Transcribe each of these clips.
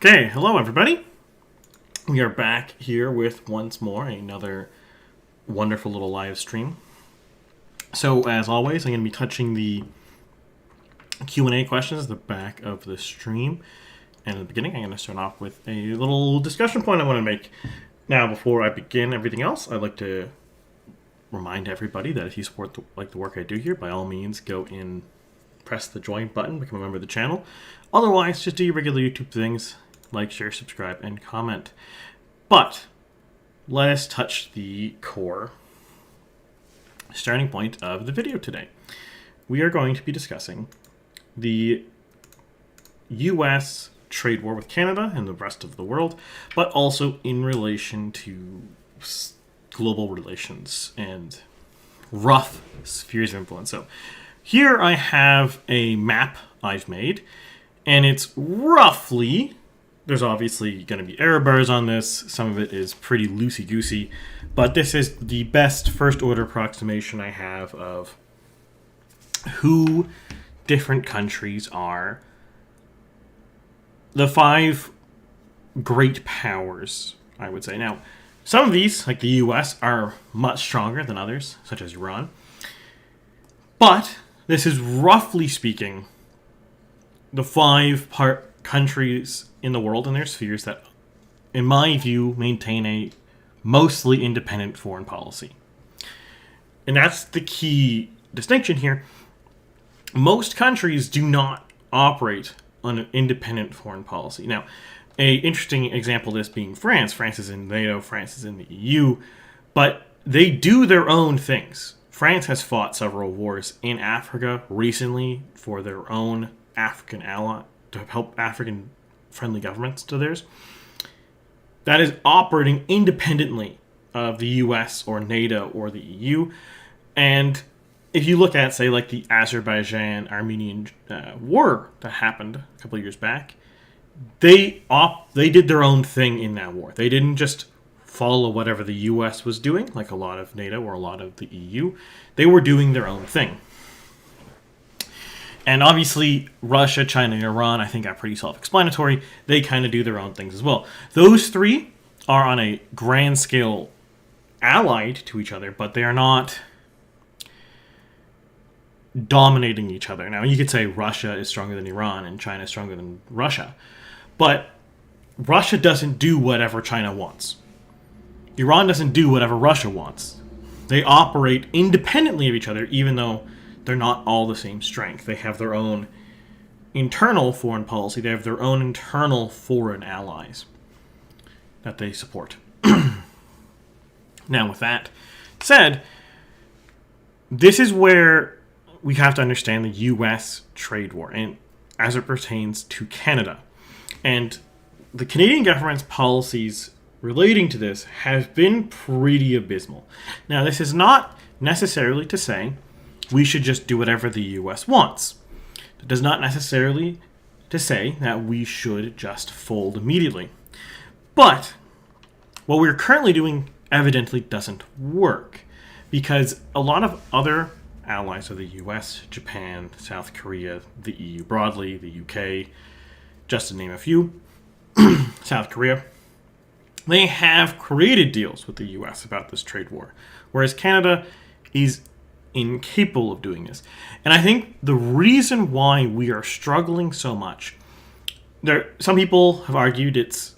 Okay, hello everybody. We are back here with once more another wonderful little live stream. So as always, I'm going to be touching the Q&A questions at the back of the stream. And at the beginning, I'm going to start off with a little discussion point I want to make. Now, before I begin everything else, I'd like to remind everybody that if you support the work I do here, by all means, go in, press the join button, become a member of the channel. Otherwise, just do your regular YouTube things. Like, share, subscribe, and comment. But let us touch the core starting point of the video today. We are going to be discussing the U.S. trade war with Canada and the rest of the world, but also in relation to global relations and rough spheres of influence. So here I have a map I've made, and it's roughly... There's obviously going to be error bars on this. Some of it is pretty loosey-goosey. But this is the best first-order approximation I have of who different countries are. The 5 great powers, I would say. Now, some of these, like the US, are much stronger than others, such as Iran. But this is, roughly speaking, the 5 countries in the world and their spheres that, in my view, maintain a mostly independent foreign policy. And that's the key distinction here. Most countries do not operate on an independent foreign policy. Now, an interesting example of this being France. France is in NATO, France is in the EU, but they do their own things. France has fought several wars in Africa recently for their own African ally, to help African-friendly governments to theirs. That is operating independently of the US or NATO or the EU. And if you look at, say, like the Azerbaijan-Armenian war that happened a couple of years back, they did their own thing in that war. They didn't just follow whatever the US was doing, like a lot of NATO or a lot of the EU. They were doing their own thing. And obviously, Russia, China, and Iran, I think, are pretty self-explanatory. They kind of do their own things as well. Those 3 are on a grand scale allied to each other, but they are not dominating each other. Now, you could say Russia is stronger than Iran and China is stronger than Russia. But Russia doesn't do whatever China wants. Iran doesn't do whatever Russia wants. They operate independently of each other, even though they're not all the same strength. They have their own internal foreign policy. They have their own internal foreign allies that they support. Now, with that said, this is where we have to understand the U.S. trade war, and as it pertains to Canada. And the Canadian government's policies relating to this have been pretty abysmal. Now, this is not necessarily to say we should just do whatever the U.S. wants. It does not necessarily to say that we should just fold immediately. But what we're currently doing evidently doesn't work, because a lot of other allies of the U.S., Japan, South Korea, the EU broadly, the UK, just to name a few, South Korea, they have created deals with the U.S. about this trade war, whereas Canada is incapable of doing this. And I think the reason why we are struggling so much, some people have argued it's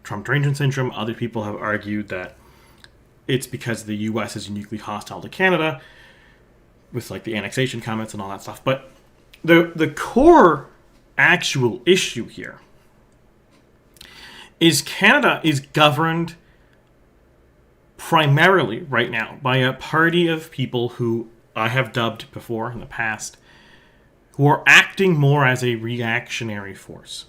Trump derangement syndrome. Other people have argued that it's because the U.S. is uniquely hostile to Canada, with like the annexation comments and all that stuff. But the core actual issue here is Canada is governed primarily right now by a party of people who I have dubbed before in the past, who are acting more as a reactionary force.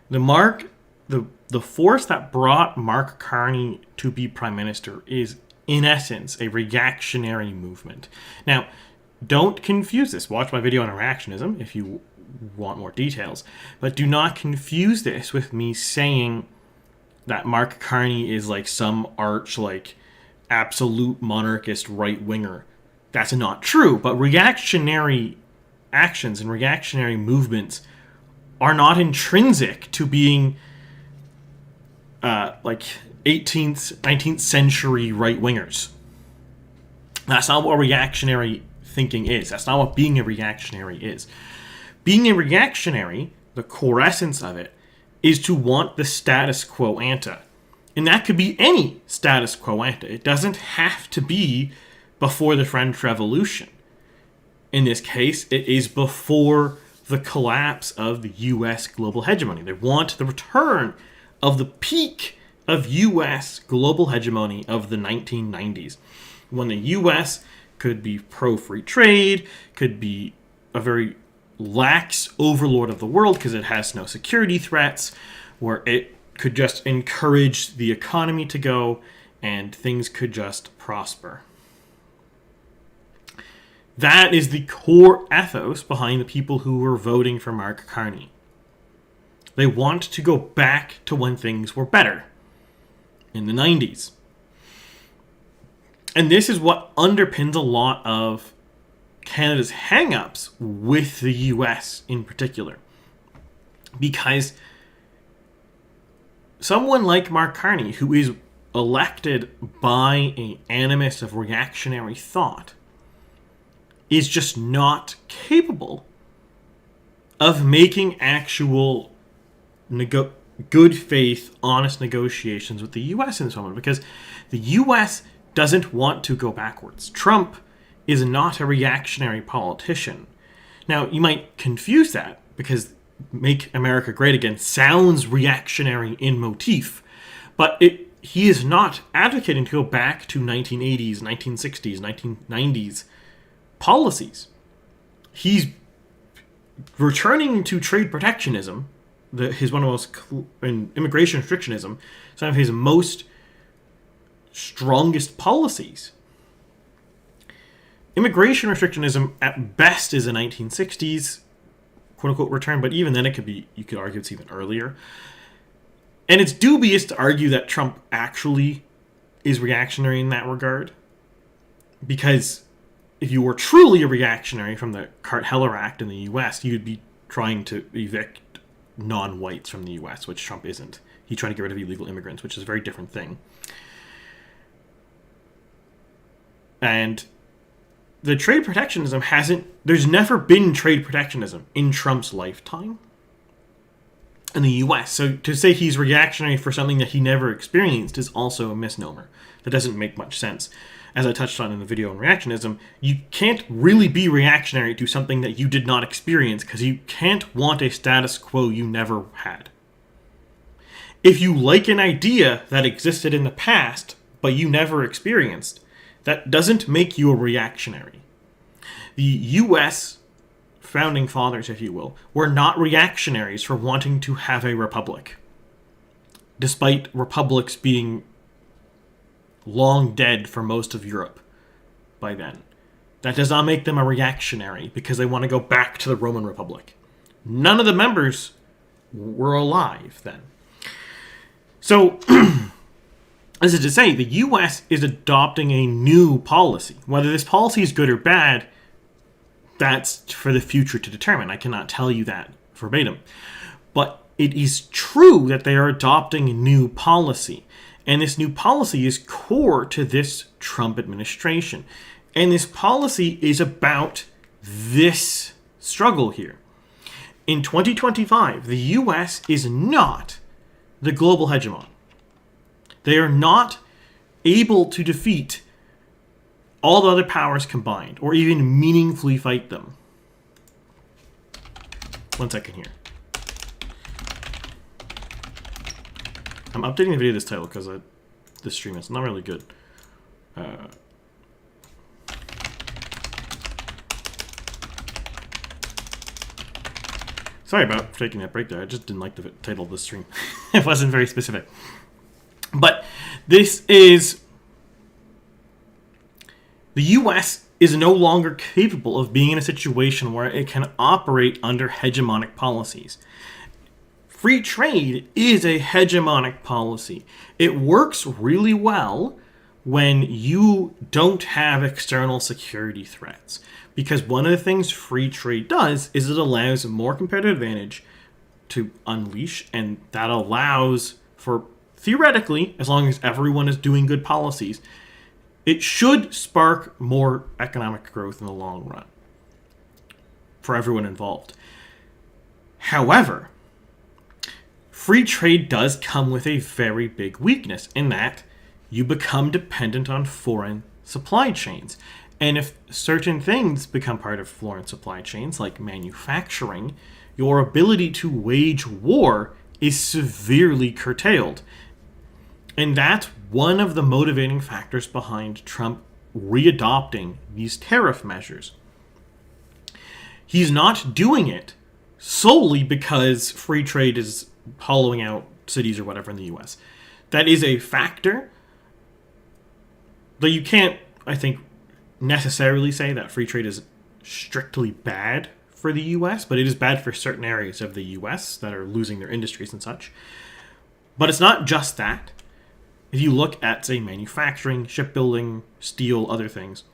The force that brought Mark Carney to be prime minister is, in essence, a reactionary movement. Now, don't confuse this. Watch my video on reactionism if you want more details. But do not confuse this with me saying that Mark Carney is like some arch, like, absolute monarchist right-winger. That's not true, but reactionary actions and reactionary movements are not intrinsic to being like 18th, 19th century right-wingers. That's not what reactionary thinking is. That's not what being a reactionary is. Being a reactionary, the core essence of it, is to want the status quo ante. And that could be any status quo ante. It doesn't have to be before the French Revolution. In this case, it is before the collapse of the U.S. global hegemony. They want the return of the peak of U.S. global hegemony of the 1990s, when the U.S. could be pro-free trade, could be a very lax overlord of the world because it has no security threats, where it could just encourage the economy to go and things could just prosper. That is the core ethos behind the people who were voting for Mark Carney. They want to go back to when things were better, in the 90s. And this is what underpins a lot of Canada's hang-ups with the US in particular. Because someone like Mark Carney, who is elected by an animus of reactionary thought, is just not capable of making actual good faith, honest negotiations with the US in this moment, because the US doesn't want to go backwards. Trump is not a reactionary politician. Now, you might confuse that because Make America Great Again sounds reactionary in motif, but he is not advocating to go back to 1980s, 1960s, 1990s policies. He's returning to trade protectionism, and immigration restrictionism, some of his most strongest policies. Immigration restrictionism at best is a 1960s quote-unquote return, but even then you could argue it's even earlier. And it's dubious to argue that Trump actually is reactionary in that regard, because if you were truly a reactionary from the Hart-Heller Act in the US, you'd be trying to evict non-whites from the US, which Trump isn't. He's trying to get rid of illegal immigrants, which is a very different thing. And the trade protectionism there's never been trade protectionism in Trump's lifetime in the US. So to say he's reactionary for something that he never experienced is also a misnomer. That doesn't make much sense. As I touched on in the video on reactionism, you can't really be reactionary to something that you did not experience, because you can't want a status quo you never had. If you like an idea that existed in the past, but you never experienced, that doesn't make you a reactionary. The U.S. founding fathers, if you will, were not reactionaries for wanting to have a republic, despite republics being long dead for most of Europe by then. That does not make them a reactionary because they want to go back to the Roman Republic. None of the members were alive then. So, as is to say, the U.S. is adopting a new policy. Whether this policy is good or bad, that's for the future to determine. I cannot tell you that verbatim. But it is true that they are adopting a new policy. And this new policy is core to this Trump administration. And this policy is about this struggle here. In 2025, the U.S. is not the global hegemon. They are not able to defeat all the other powers combined, or even meaningfully fight them. 1 second here. I'm updating the video this title because the stream is not really good. Sorry about taking that break there. I just didn't like the title of the stream. It wasn't very specific. But this is... The U.S. is no longer capable of being in a situation where it can operate under hegemonic policies. Free trade is a hegemonic policy. It works really well when you don't have external security threats. Because one of the things free trade does is it allows more competitive advantage to unleash, and that allows for, theoretically, as long as everyone is doing good policies, it should spark more economic growth in the long run for everyone involved. However, free trade does come with a very big weakness in that you become dependent on foreign supply chains. And if certain things become part of foreign supply chains, like manufacturing, your ability to wage war is severely curtailed. And that's one of the motivating factors behind Trump readopting these tariff measures. He's not doing it solely because free trade is hollowing out cities or whatever in the US. That is a factor, though you can't, I think, necessarily say that free trade is strictly bad for the US, but it is bad for certain areas of the US that are losing their industries and such. But it's not just that. If you look at, say, manufacturing, shipbuilding, steel, other things,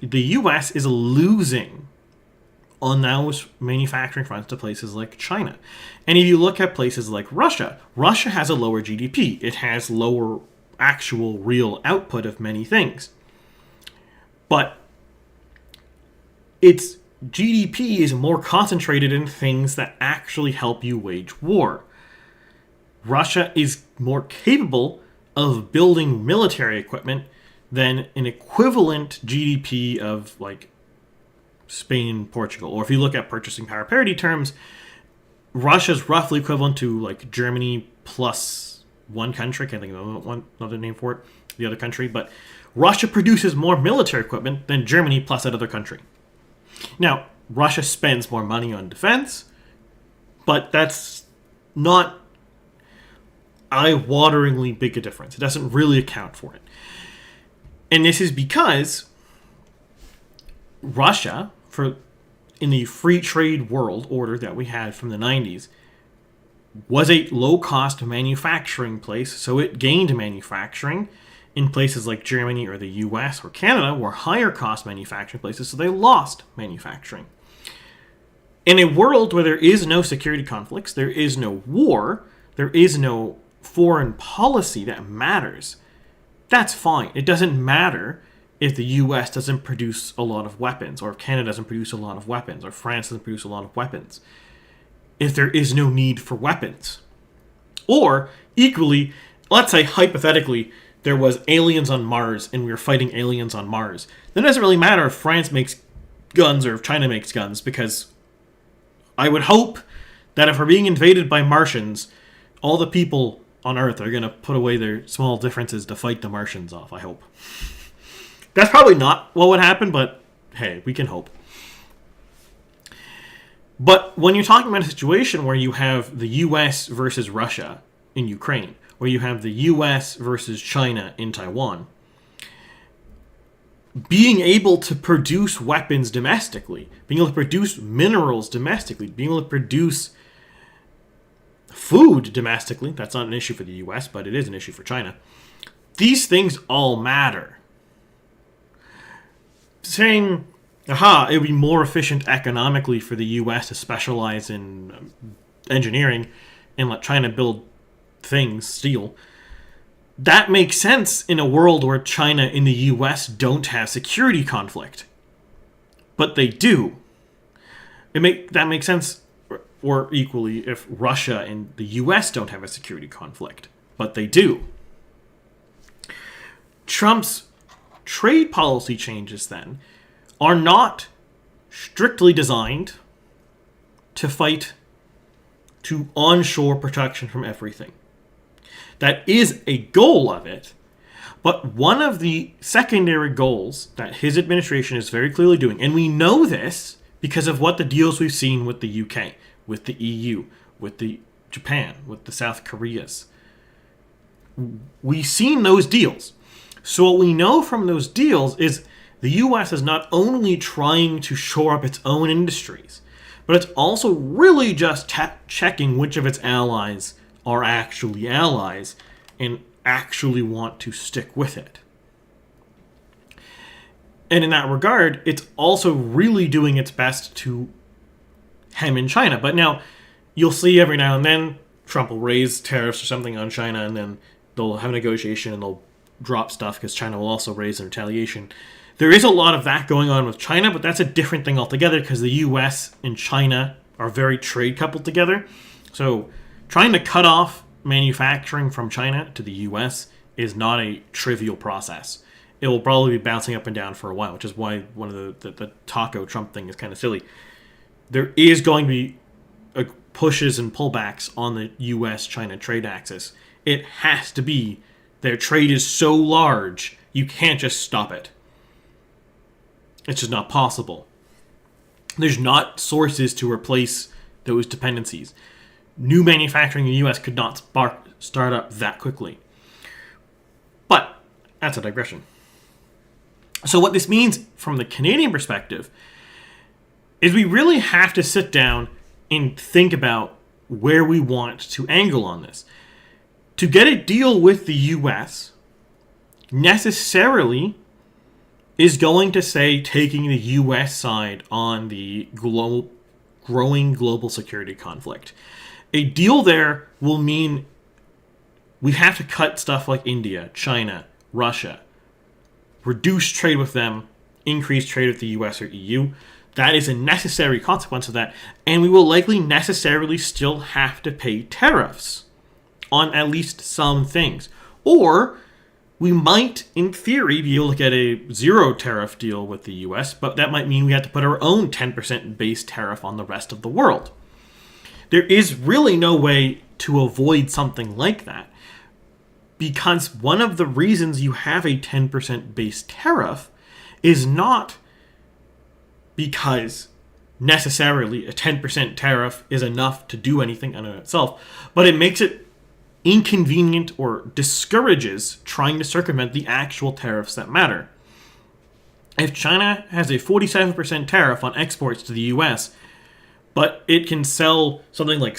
the US is losing on those manufacturing fronts to places like China. And if you look at places like Russia, Russia has a lower GDP. It has lower actual real output of many things. But its GDP is more concentrated in things that actually help you wage war. Russia is more capable of building military equipment than an equivalent GDP of like Spain and Portugal. Or if you look at purchasing power parity terms, Russia's roughly equivalent to like Germany plus one country. I can't think of another name for it, the other country. But Russia produces more military equipment than Germany plus that other country. Now, Russia spends more money on defense, but that's not eye-wateringly big a difference. It doesn't really account for it. And this is because Russia, in the free trade world order that we had from the 90s, was a low-cost manufacturing place, so it gained manufacturing. In places like Germany or the US or Canada were higher-cost manufacturing places, so they lost manufacturing. In a world where there is no security conflicts, there is no war, there is no foreign policy that matters, that's fine. It doesn't matter if the US doesn't produce a lot of weapons, or if Canada doesn't produce a lot of weapons, or France doesn't produce a lot of weapons, if there is no need for weapons. Or, equally, let's say hypothetically, there was aliens on Mars and we were fighting aliens on Mars. Then it doesn't really matter if France makes guns or if China makes guns, because I would hope that if we're being invaded by Martians, all the people on Earth are going to put away their small differences to fight the Martians off, I hope. That's probably not what would happen, but hey, we can hope. But when you're talking about a situation where you have the US versus Russia in Ukraine, where you have the US versus China in Taiwan, being able to produce weapons domestically, being able to produce minerals domestically, being able to produce food domestically, that's not an issue for the US, but it is an issue for China. These things all matter. Saying, it would be more efficient economically for the US to specialize in engineering and let China build things, steel, that makes sense in a world where China and the US don't have security conflict. But they do. That makes sense, or equally, if Russia and the US don't have a security conflict. But they do. Trump's trade policy changes, then, are not strictly designed to fight to onshore protection from everything. That is a goal of it, but one of the secondary goals that his administration is very clearly doing, and we know this because of what the deals we've seen with the UK, with the EU, with the Japan, with the South Koreas. We've seen those deals. So what we know from those deals is the US is not only trying to shore up its own industries, but it's also really just checking which of its allies are actually allies and actually want to stick with it. And in that regard, it's also really doing its best to hem in China. But now, you'll see every now and then Trump will raise tariffs or something on China, and then they'll have a negotiation and they'll drop stuff because China will also raise in retaliation. There is a lot of that going on with China, but that's a different thing altogether because the U.S. and China are very trade coupled together. So trying to cut off manufacturing from China to the U.S. is not a trivial process. It will probably be bouncing up and down for a while, which is why one of the taco Trump thing is kind of silly. There is going to be pushes and pullbacks on the U.S.-China trade axis. It has to be. Their trade is so large, you can't just stop it. It's just not possible. There's not sources to replace those dependencies. New manufacturing in the U.S. could not start up that quickly. But that's a digression. So what this means from the Canadian perspective is we really have to sit down and think about where we want to angle on this. To get a deal with the U.S. necessarily is going to say taking the U.S. side on the growing global security conflict. A deal there will mean we have to cut stuff like India, China, Russia, reduce trade with them, increase trade with the US or EU. That is a necessary consequence of that, and we will likely necessarily still have to pay tariffs on at least some things. Or we might, in theory, be able to get a zero tariff deal with the US, but that might mean we have to put our own 10% base tariff on the rest of the world. There is really no way to avoid something like that, because one of the reasons you have a 10% base tariff is not because necessarily a 10% tariff is enough to do anything in itself, but it makes it inconvenient or discourages trying to circumvent the actual tariffs that matter. If China has a 47% tariff on exports to the US, but it can sell something like...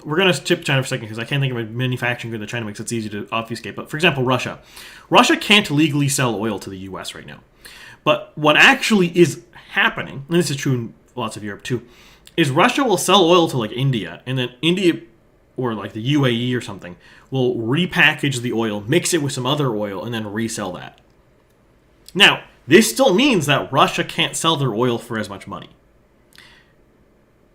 We're going to skip China for a second because I can't think of a manufacturing good that China makes that's easy to obfuscate. But for example, Russia. Russia can't legally sell oil to the US right now. But what actually is happening, and this is true in lots of Europe too, is Russia will sell oil to like India, and then India, or like the UAE or something, will repackage the oil, mix it with some other oil, and then resell that. Now, this still means that Russia can't sell their oil for as much money.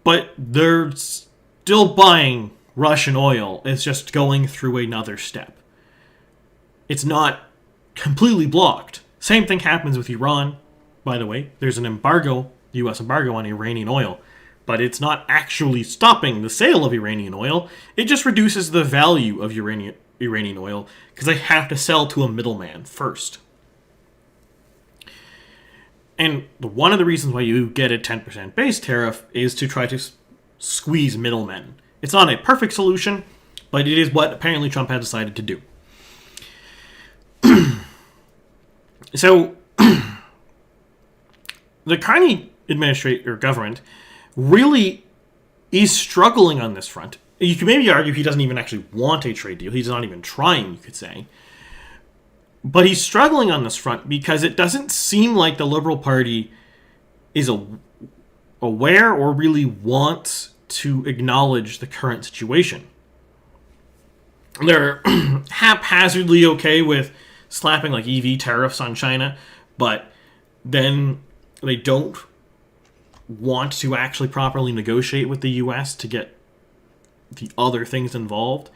But they're still buying Russian oil. It's just going through another step. It's not completely blocked. Same thing happens with Iran, by the way. There's an embargo, U.S. embargo on Iranian oil, but it's not actually stopping the sale of Iranian oil. It just reduces the value of Iranian oil because they have to sell to a middleman first. And one of the reasons why you get a 10% base tariff is to try to squeeze middlemen. It's not a perfect solution, but it is what apparently Trump has decided to do. So, the Carney government really is struggling on this front. You could maybe argue he doesn't even actually want a trade deal. He's not even trying, you could say. But he's struggling on this front because it doesn't seem like the Liberal Party is aware or really wants to acknowledge the current situation. They're haphazardly okay with slapping like EV tariffs on China, but then they don't want to actually properly negotiate with the US to get the other things involved.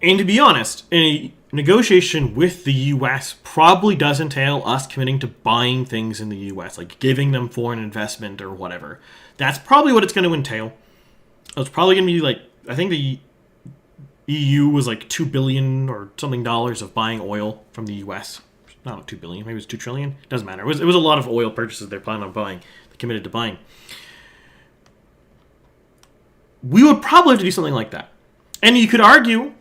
And to be honest, a negotiation with the US probably does entail us committing to buying things in the US, like giving them foreign investment or whatever. That's probably what it's going to entail. It's probably going to be like, I think the EU was like $2 billion or something dollars of buying oil from the US. Not $2 billion, maybe it was $2 trillion. Doesn't matter. It was a lot of oil purchases they're planning on buying. They committed to buying. We would probably have to do something like that. And you could argue,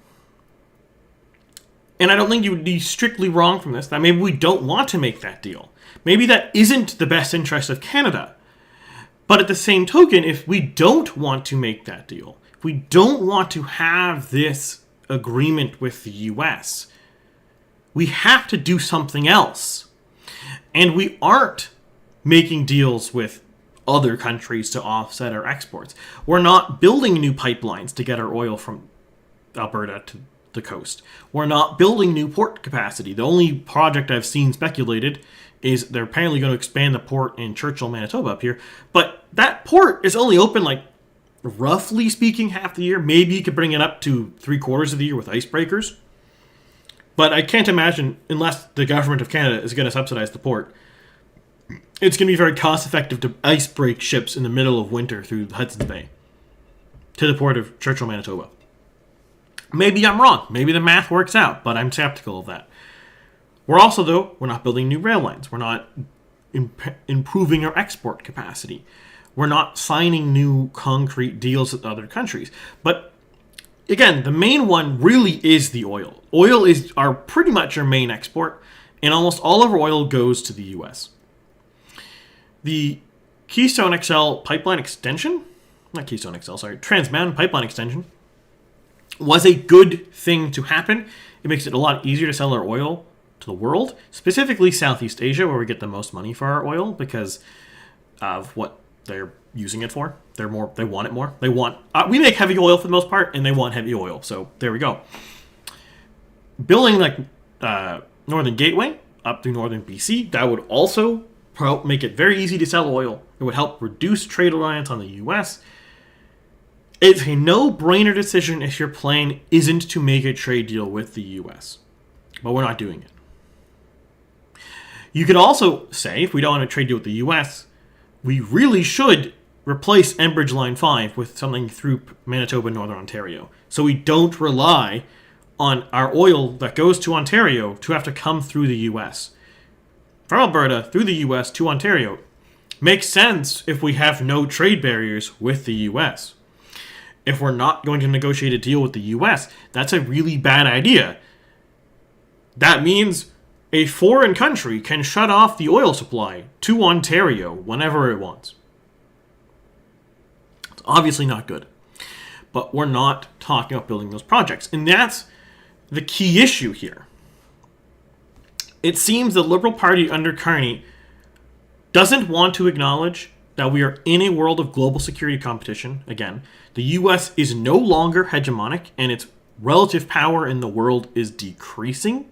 and I don't think you would be strictly wrong from this, that maybe we don't want to make that deal. Maybe that isn't the best interest of Canada. But at the same token, if we don't want to make that deal, if we don't want to have this agreement with the US, we have to do something else. And we aren't making deals with other countries to offset our exports. We're not building new pipelines to get our oil from Alberta to the coast. We're not building new port capacity. The only project I've seen speculated is they're apparently going to expand the port in Churchill, Manitoba up here. But that port is only open, like, roughly speaking, half the year. Maybe you could bring it up to 3/4 of the year with icebreakers. But I can't imagine, unless the government of Canada is going to subsidize the port, it's going to be very cost effective to ice break ships in the middle of winter through Hudson's Bay to the port of Churchill, Manitoba. Maybe I'm wrong. Maybe the math works out, but I'm skeptical of that. We're also, though, we're not building new rail lines. We're not improving our export capacity. We're not signing new concrete deals with other countries. But again, the main one really is the oil. Oil is pretty much our main export, and almost all of our oil goes to the U.S. The Keystone XL pipeline extension, not Keystone XL, sorry, Trans Mountain pipeline extension, was a good thing to happen. It makes it a lot easier to sell our oil to the world, specifically Southeast Asia, where we get the most money for our oil because of what they're using it for. They want it more. We make heavy oil for the most part, and they want heavy oil. So there we go. Building like Northern Gateway up through northern BC, that would also help make it very easy to sell oil. It would help reduce trade reliance on the U.S. It's a no-brainer decision if your plan isn't to make a trade deal with the U.S. But we're not doing it. You could also say, if we don't want to trade deal with the U.S., we really should replace Enbridge Line 5 with something through Manitoba, Northern Ontario. So we don't rely on our oil that goes to Ontario to have to come through the U.S. From Alberta through the U.S. to Ontario makes sense if we have no trade barriers with the U.S. If we're not going to negotiate a deal with the U.S., that's a really bad idea. That means a foreign country can shut off the oil supply to Ontario whenever it wants. It's obviously not good. But we're not talking about building those projects. And that's the key issue here. It seems the Liberal Party under Carney doesn't want to acknowledge that we are in a world of global security competition. Again, the U.S. is no longer hegemonic, and its relative power in the world is decreasing.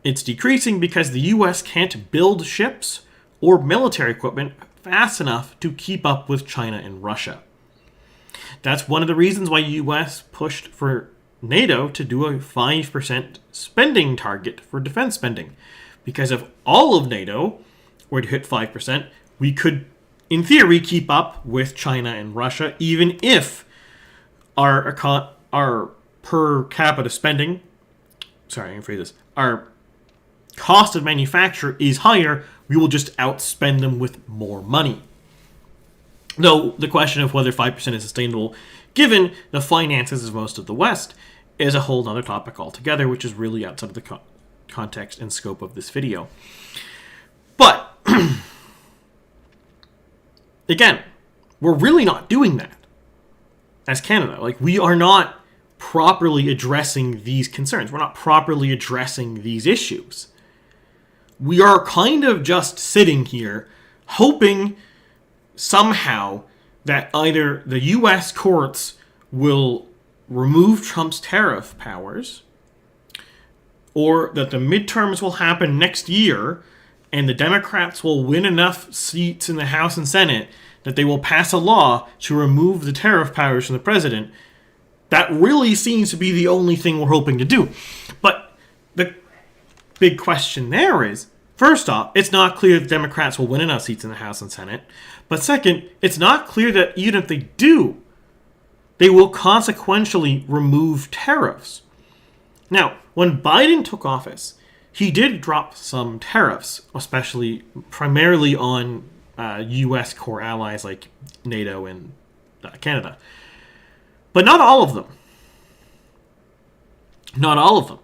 It's decreasing because the U.S. can't build ships or military equipment fast enough to keep up with China and Russia. That's one of the reasons why the U.S. pushed for NATO to do a 5% spending target for defense spending. Because if all of NATO were to hit 5%, we could, in theory, keep up with China and Russia, even if our per capita spending, our cost of manufacture is higher, we will just outspend them with more money. Though the question of whether 5% is sustainable, given the finances of most of the West, is a whole other topic altogether, which is really outside of the context and scope of this video. But, again, we're really not doing that as Canada. Like, we are not properly addressing these concerns. We're not properly addressing these issues. We are kind of just sitting here hoping somehow that either the U.S. courts will remove Trump's tariff powers, or that the midterms will happen next year and the Democrats will win enough seats in the House and Senate that they will pass a law to remove the tariff powers from the president. That really seems to be the only thing we're hoping to do. But the big question there is, first off, it's not clear that Democrats will win enough seats in the House and Senate. But second, it's not clear that even if they do, they will consequentially remove tariffs. Now, when Biden took office, he did drop some tariffs, primarily on U.S. core allies like NATO and Canada. But not all of them. Not all of them.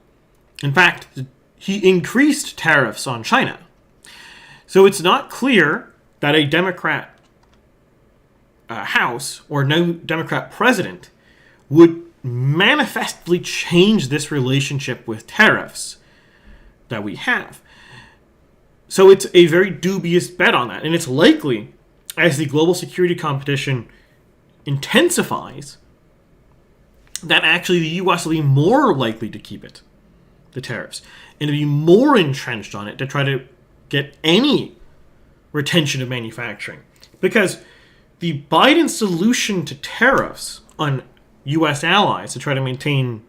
In fact, he increased tariffs on China. So it's not clear that a Democrat House or no Democrat president would manifestly change this relationship with tariffs that we have. So it's a very dubious bet on that. And it's likely as the global security competition intensifies, that actually the U.S. will be more likely to keep the tariffs, and to be more entrenched on it to try to get any retention of manufacturing. Because the Biden solution to tariffs on U.S. allies to try to maintain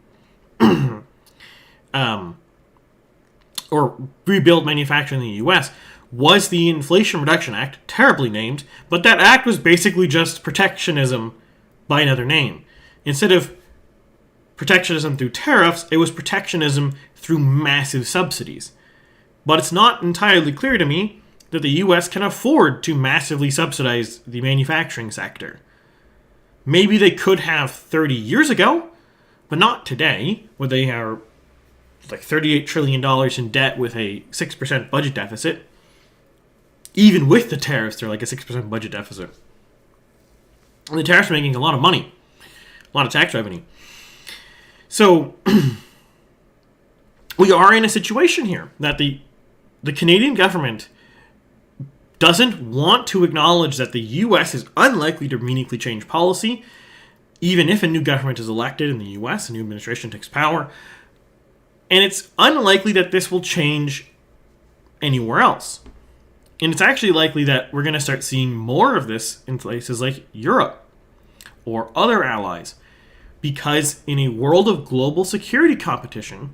or rebuild manufacturing in the U.S. was the Inflation Reduction Act, terribly named, but that act was basically just protectionism by another name. Instead of protectionism through tariffs, it was protectionism through massive subsidies. But it's not entirely clear to me that the U.S. can afford to massively subsidize the manufacturing sector. Maybe they could have 30 years ago, but not today, where they are like $38 trillion in debt with a 6% budget deficit. Even with the tariffs, they're like a 6% budget deficit. And the tariffs are making a lot of money, a lot of tax revenue. So we are in a situation here that the Canadian government doesn't want to acknowledge that the U.S. is unlikely to meaningfully change policy, even if a new government is elected in the U.S., a new administration takes power. And it's unlikely that this will change anywhere else. And it's actually likely that we're going to start seeing more of this in places like Europe or other allies. Because in a world of global security competition,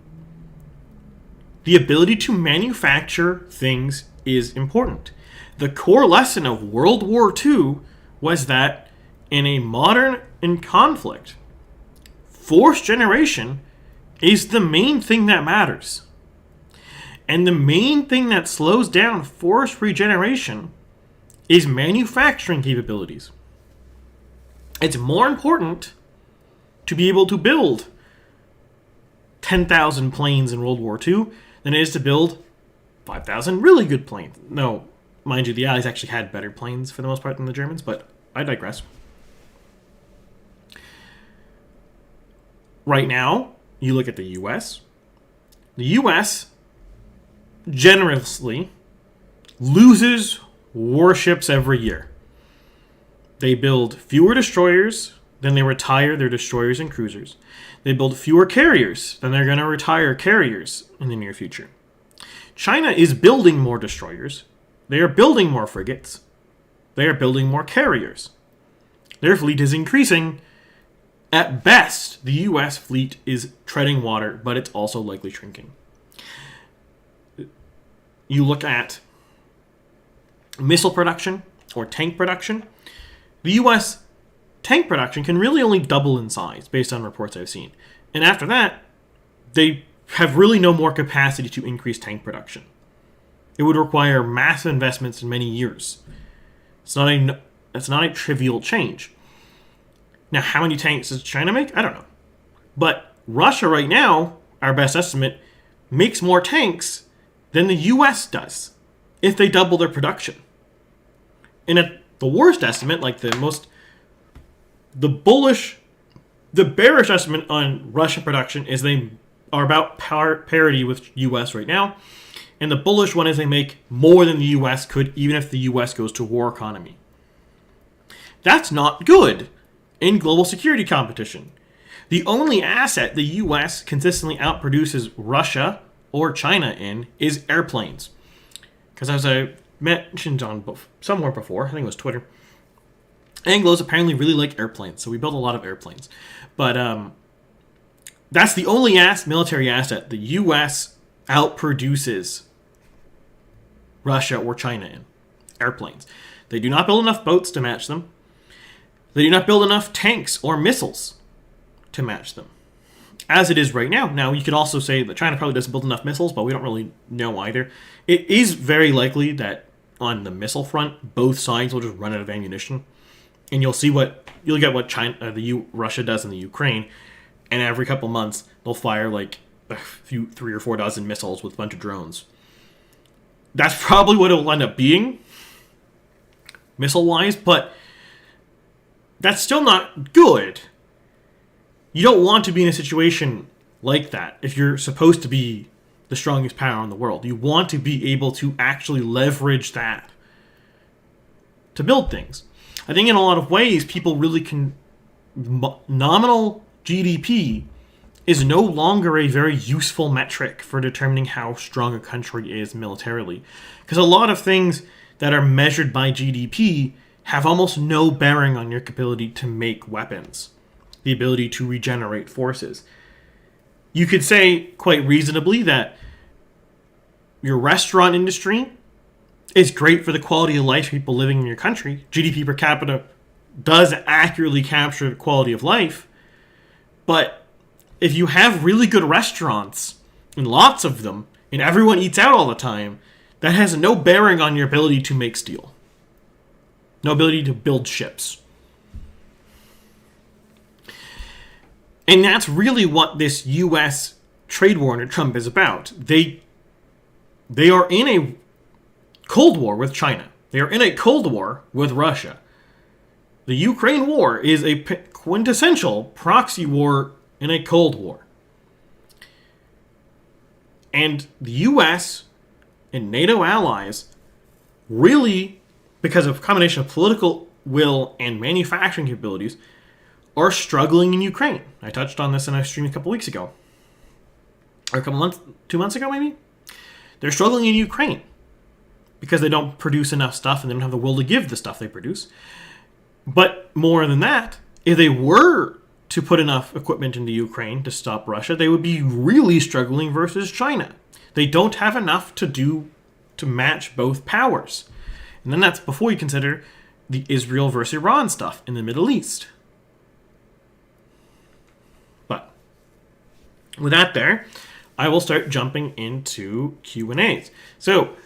the ability to manufacture things is important. The core lesson of World War II was that in a modern conflict, force generation is the main thing that matters. And the main thing that slows down force regeneration is manufacturing capabilities. It's more important to be able to build 10,000 planes in World War II than it is to build 5,000 really good planes. No, mind you, the Allies actually had better planes for the most part than the Germans, but I digress. Right now, you look at the U.S. The U.S. generously loses warships every year. They build fewer destroyers than they retire their destroyers and cruisers. They build fewer carriers than they're going to retire carriers in the near future. China is building more destroyers. They are building more frigates. They are building more carriers. Their fleet is increasing. At best, the U.S. fleet is treading water, but it's also likely shrinking. You look at missile production or tank production. The U.S. tank production can really only double in size based on reports I've seen. And after that, they have really no more capacity to increase tank production. It would require massive investments in many years. It's not a trivial change. Now, how many tanks does China make? I don't know. But Russia right now, our best estimate, makes more tanks than the U.S. does if they double their production. And at the worst estimate, like the bearish estimate on Russian production is they are about parity with U.S. right now. And the bullish one is they make more than the U.S. could, even if the U.S. goes to war economy. That's not good in global security competition. The only asset the U.S. consistently outproduces Russia or China in is airplanes. Because as I mentioned on somewhere before, I think it was Twitter, Anglos apparently really like airplanes, so we build a lot of airplanes. But that's the only military asset the U.S. outproduces Russia or China in. Airplanes. They do not build enough boats to match them. They do not build enough tanks or missiles to match them. As it is right now. Now, you could also say that China probably doesn't build enough missiles, but we don't really know either. It is very likely that on the missile front, both sides will just run out of ammunition. And you'll get what Russia does in the Ukraine, and every couple months they'll fire like a few 3 or 4 dozen missiles with a bunch of drones. That's probably what it'll end up being, missile-wise, but that's still not good. You don't want to be in a situation like that if you're supposed to be the strongest power in the world. You want to be able to actually leverage that to build things. I think in a lot of ways, people really can... Nominal GDP is no longer a very useful metric for determining how strong a country is militarily. Because a lot of things that are measured by GDP have almost no bearing on your ability to make weapons, the ability to regenerate forces. You could say quite reasonably that your restaurant industry is great for the quality of life of people living in your country. GDP per capita does accurately capture the quality of life. But if you have really good restaurants, and lots of them, and everyone eats out all the time, that has no bearing on your ability to make steel. No ability to build ships. And that's really what this U.S. trade war under Trump is about. They are in a Cold War with China. They are in a Cold War with Russia. The Ukraine war is a quintessential proxy war in a Cold War. And the U.S. and NATO allies really, because of a combination of political will and manufacturing capabilities, are struggling in Ukraine. I touched on this in a stream a couple weeks ago. Or a couple months, 2 months ago maybe? They're struggling in Ukraine because they don't produce enough stuff and they don't have the will to give the stuff they produce. But more than that, if they were to put enough equipment into Ukraine to stop Russia, they would be really struggling versus China. They don't have enough to match both powers. And then that's before you consider the Israel versus Iran stuff in the Middle East. But with that there, I will start jumping into Q&As. So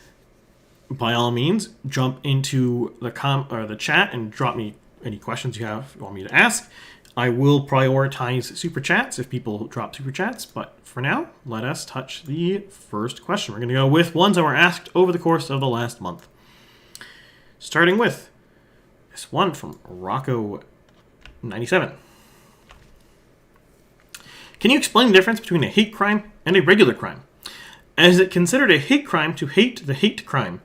by all means, jump into the chat and drop me any questions you want me to ask. I will prioritize super chats if people drop super chats, but for now, let us touch the first question. We're going to go with ones that were asked over the course of the last month. Starting with this one from Rocco97. Can you explain the difference between a hate crime and a regular crime? Is it considered a hate crime to hate the hate crime?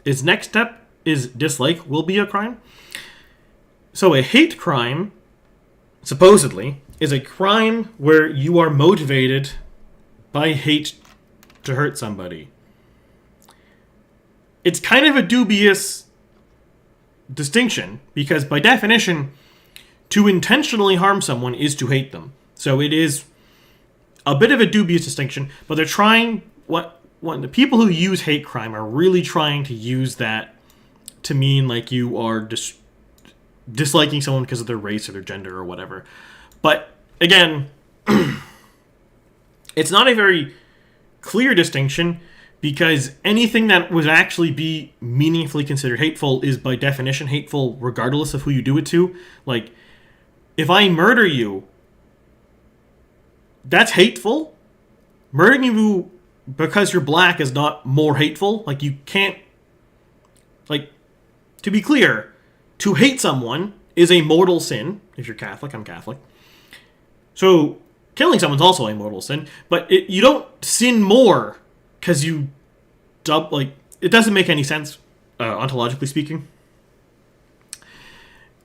Its next step is dislike will be a crime? So a hate crime, supposedly, is a crime where you are motivated by hate to hurt somebody. It's kind of a dubious distinction because by definition, to intentionally harm someone is to hate them. So it is a bit of a dubious distinction, but they're trying, what the people who use hate crime are really trying to use that to mean like you are disliking someone because of their race or their gender or whatever. But again, it's not a very clear distinction because anything that would actually be meaningfully considered hateful is by definition hateful regardless of who you do it to. Like, if I murder you, that's hateful. Murdering you because you're black is not more hateful. Like, you can't... Like, to be clear, to hate someone is a mortal sin. If you're Catholic, I'm Catholic. So, killing someone's also a mortal sin. But you don't sin more because you... it doesn't make any sense, ontologically speaking.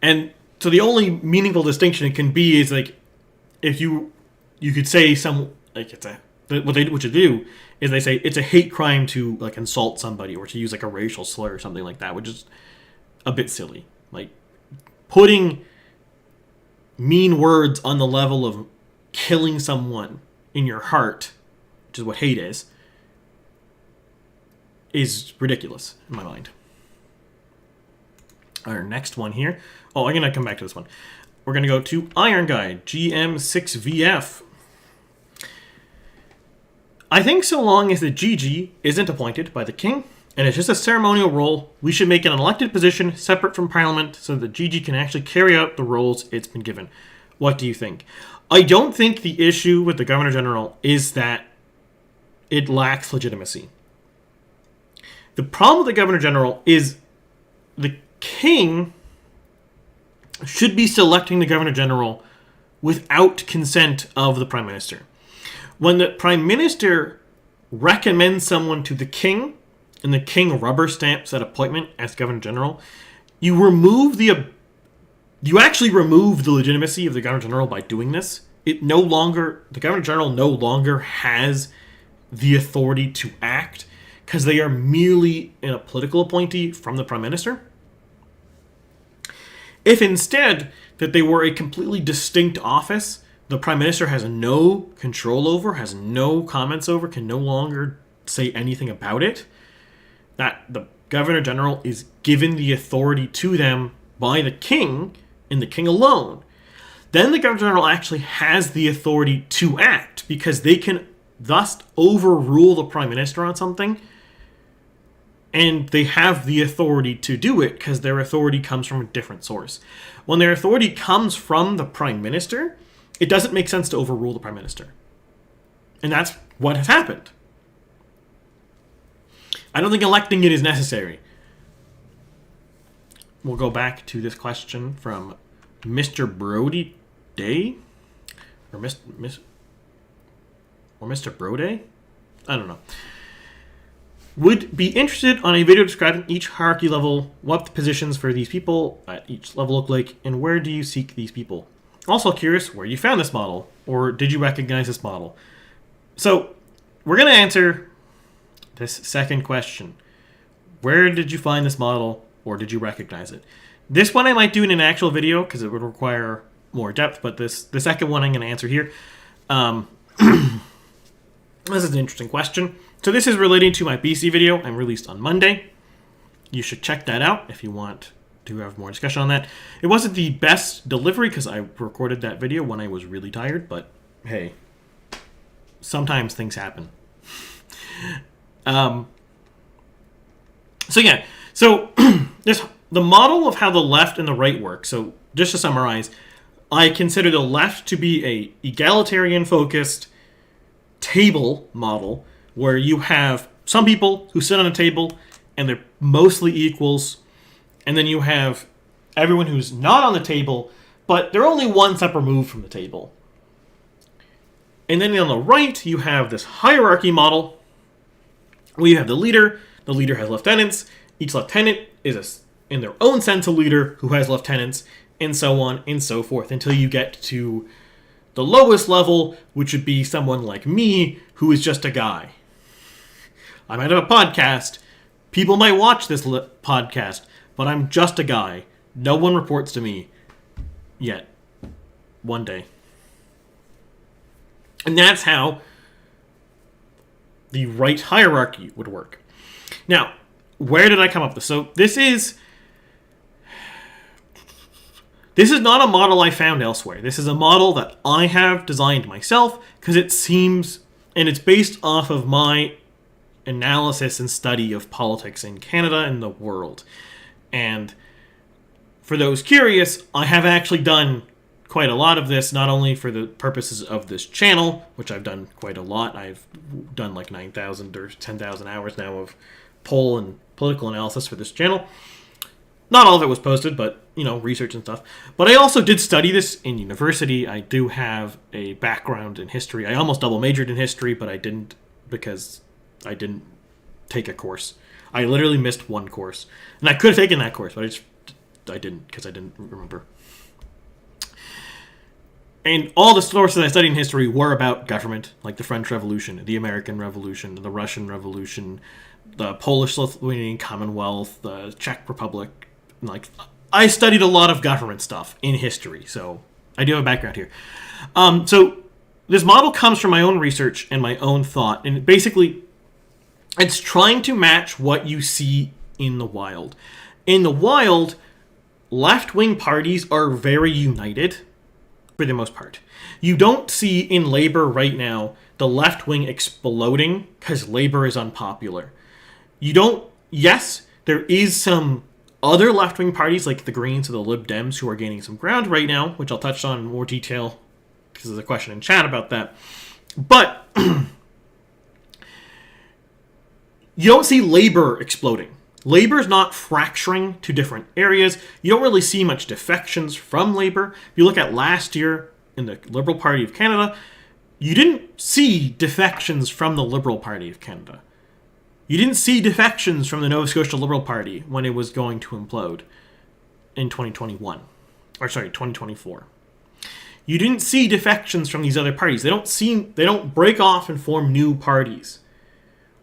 And so the only meaningful distinction it can be is, like, if you could say what they do is they say it's a hate crime to, like, insult somebody or to use, like, a racial slur or something like that, which is a bit silly. Like, putting mean words on the level of killing someone in your heart, which is what hate is ridiculous in my mind. Our next one here. Oh, I'm going to come back to this one. We're going to go to Iron Guy, GM6VF. I think so long as the GG isn't appointed by the king and it's just a ceremonial role, we should make it an elected position separate from Parliament so that the GG can actually carry out the roles it's been given. What do you think? I don't think the issue with the Governor General is that it lacks legitimacy. The problem with the Governor General is the king should be selecting the Governor General without consent of the Prime Minister. When the Prime Minister recommends someone to the king, and the king rubber stamps that appointment as Governor General, you actually remove the legitimacy of the Governor General by doing this. The Governor General no longer has the authority to act because they are merely a political appointee from the Prime Minister. If instead that they were a completely distinct office, the Prime Minister has no control over, has no comments over, can no longer say anything about it, that the Governor General is given the authority to them by the King, and the King alone, then the Governor General actually has the authority to act, because they can thus overrule the Prime Minister on something, and they have the authority to do it because their authority comes from a different source. When their authority comes from the Prime Minister, it doesn't make sense to overrule the Prime Minister. And that's what has happened. I don't think electing it is necessary. We'll go back to this question from Mr. Brody Day? Or Mr. Brode? I don't know. Would be interested on a video describing each hierarchy level, what the positions for these people at each level look like, and where do you seek these people. Also curious where you found this model, or did you recognize this model? So, we're going to answer this second question. Where did you find this model, or did you recognize it? This one I might do in an actual video, because it would require more depth, but the second one I'm going to answer here. This is an interesting question. So this is relating to my BC video I released on Monday. You should check that out if you want to have more discussion on that. It wasn't the best delivery because I recorded that video when I was really tired, but hey, sometimes things happen. So the model of how the left and the right work. So just to summarize, I consider the left to be a egalitarian-focused table model where you have some people who sit on a table and they're mostly equals, and then you have everyone who's not on the table, but they're only one step removed from the table. And then on the right, you have this hierarchy model where you have the leader has lieutenants, each lieutenant is in their own sense a leader who has lieutenants, and so on and so forth, until you get to the lowest level, which would be someone like me, who is just a guy. I might have a podcast. People might watch this podcast, but I'm just a guy. No one reports to me yet. One day. And that's how the right hierarchy would work. Now, where did I come up with this? So this is not a model I found elsewhere. This is a model that I have designed myself because it seems, and it's based off of my analysis and study of politics in Canada and the world. And for those curious, I have actually done quite a lot of this, not only for the purposes of this channel, which I've done quite a lot. I've done like 9,000 or 10,000 hours now of poll and political analysis for this channel. Not all of it was posted, but, research and stuff. But I also did study this in university. I do have a background in history. I almost double majored in history, but I didn't because I didn't take a course. I literally missed one course. And I could have taken that course, but I didn't because I didn't remember. And all the sources I studied in history were about government, like the French Revolution, the American Revolution, the Russian Revolution, the Polish-Lithuanian Commonwealth, the Czech Republic. Like, I studied a lot of government stuff in history, so I do have a background here. So this model comes from my own research and my own thought, and basically, it's trying to match what you see in the wild. In the wild, left-wing parties are very united, for the most part. You don't see in Labour right now the left wing exploding because Labour is unpopular. Yes, there is some other left wing parties like the Greens or the Lib Dems who are gaining some ground right now, which I'll touch on in more detail because there's a question in chat about that. But you don't see Labour exploding. Labour's not fracturing to different areas. You don't really see much defections from Labour. If you look at last year in the Liberal Party of Canada, you didn't see defections from the Liberal Party of Canada. You didn't see defections from the Nova Scotia Liberal Party when it was going to implode. in 2021. Or sorry, 2024. You didn't see defections from these other parties. They don't break off and form new parties.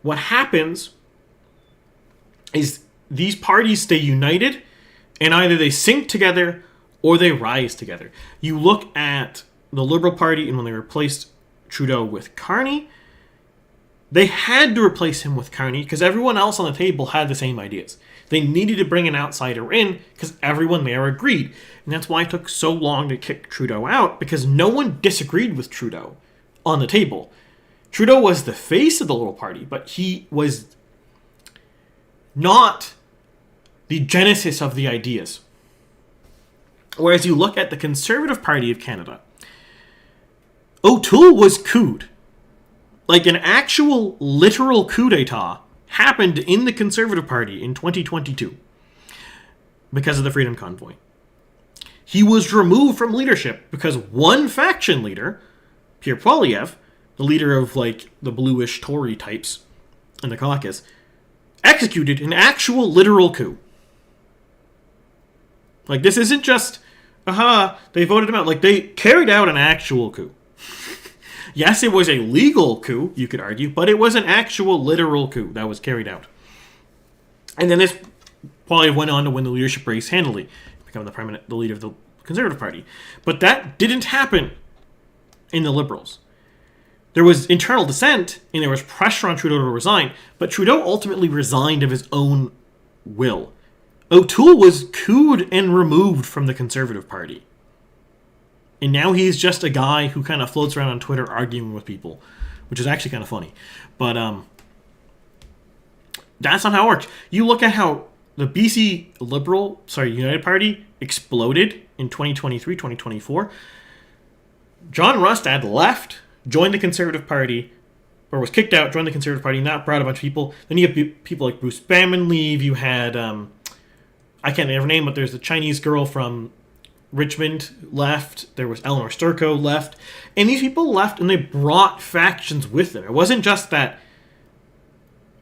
What happens is these parties stay united, and either they sink together or they rise together. You look at the Liberal Party, and when they replaced Trudeau with Carney, they had to replace him with Carney because everyone else on the table had the same ideas. They needed to bring an outsider in because everyone there agreed. And that's why it took so long to kick Trudeau out, because no one disagreed with Trudeau on the table. Trudeau was the face of the Liberal Party, but he was not the genesis of the ideas. Whereas you look at the Conservative Party of Canada, O'Toole was couped. Like an actual literal coup d'etat happened in the Conservative Party in 2022 because of the Freedom Convoy. He was removed from leadership because one faction leader, Pierre Poilievre, the leader of like the bluish Tory types in the caucus, executed an actual literal coup. Like, this isn't just, they voted him out. Like, they carried out an actual coup. Yes, it was a legal coup, you could argue, but it was an actual literal coup that was carried out. And then this Poilievre went on to win the leadership race handily, become the leader of the Conservative Party. But that didn't happen in the Liberals. There was internal dissent, and there was pressure on Trudeau to resign, but Trudeau ultimately resigned of his own will. O'Toole was couped and removed from the Conservative Party. And now he's just a guy who kind of floats around on Twitter arguing with people, which is actually kind of funny. But that's not how it works. You look at how the BC United Party exploded in 2023, 2024. John Rustad left, joined the Conservative Party, or was kicked out, joined the Conservative Party, and that brought a bunch of people. Then you have people like Bruce Banman leave. You had, I can't remember her name, but there's a Chinese girl from Richmond left. There was Eleanor Sturko left. And these people left, and they brought factions with them. It wasn't just that,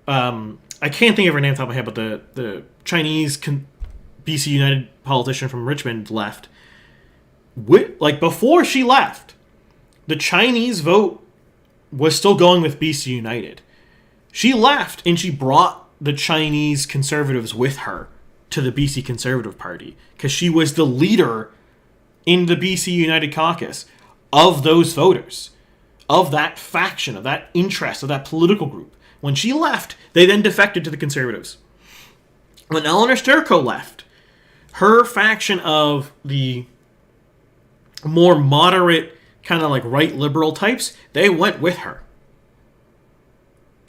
I can't think of her name off the top of my head, but the Chinese BC United politician from Richmond left. Like, before she left, the Chinese vote was still going with BC United. She left, and she brought the Chinese conservatives with her to the BC Conservative Party because she was the leader in the BC United caucus of those voters, of that faction, of that interest, of that political group. When she left, they then defected to the Conservatives. When Eleanor Sturko left, her faction of the more moderate, kind of like right liberal types, they went with her.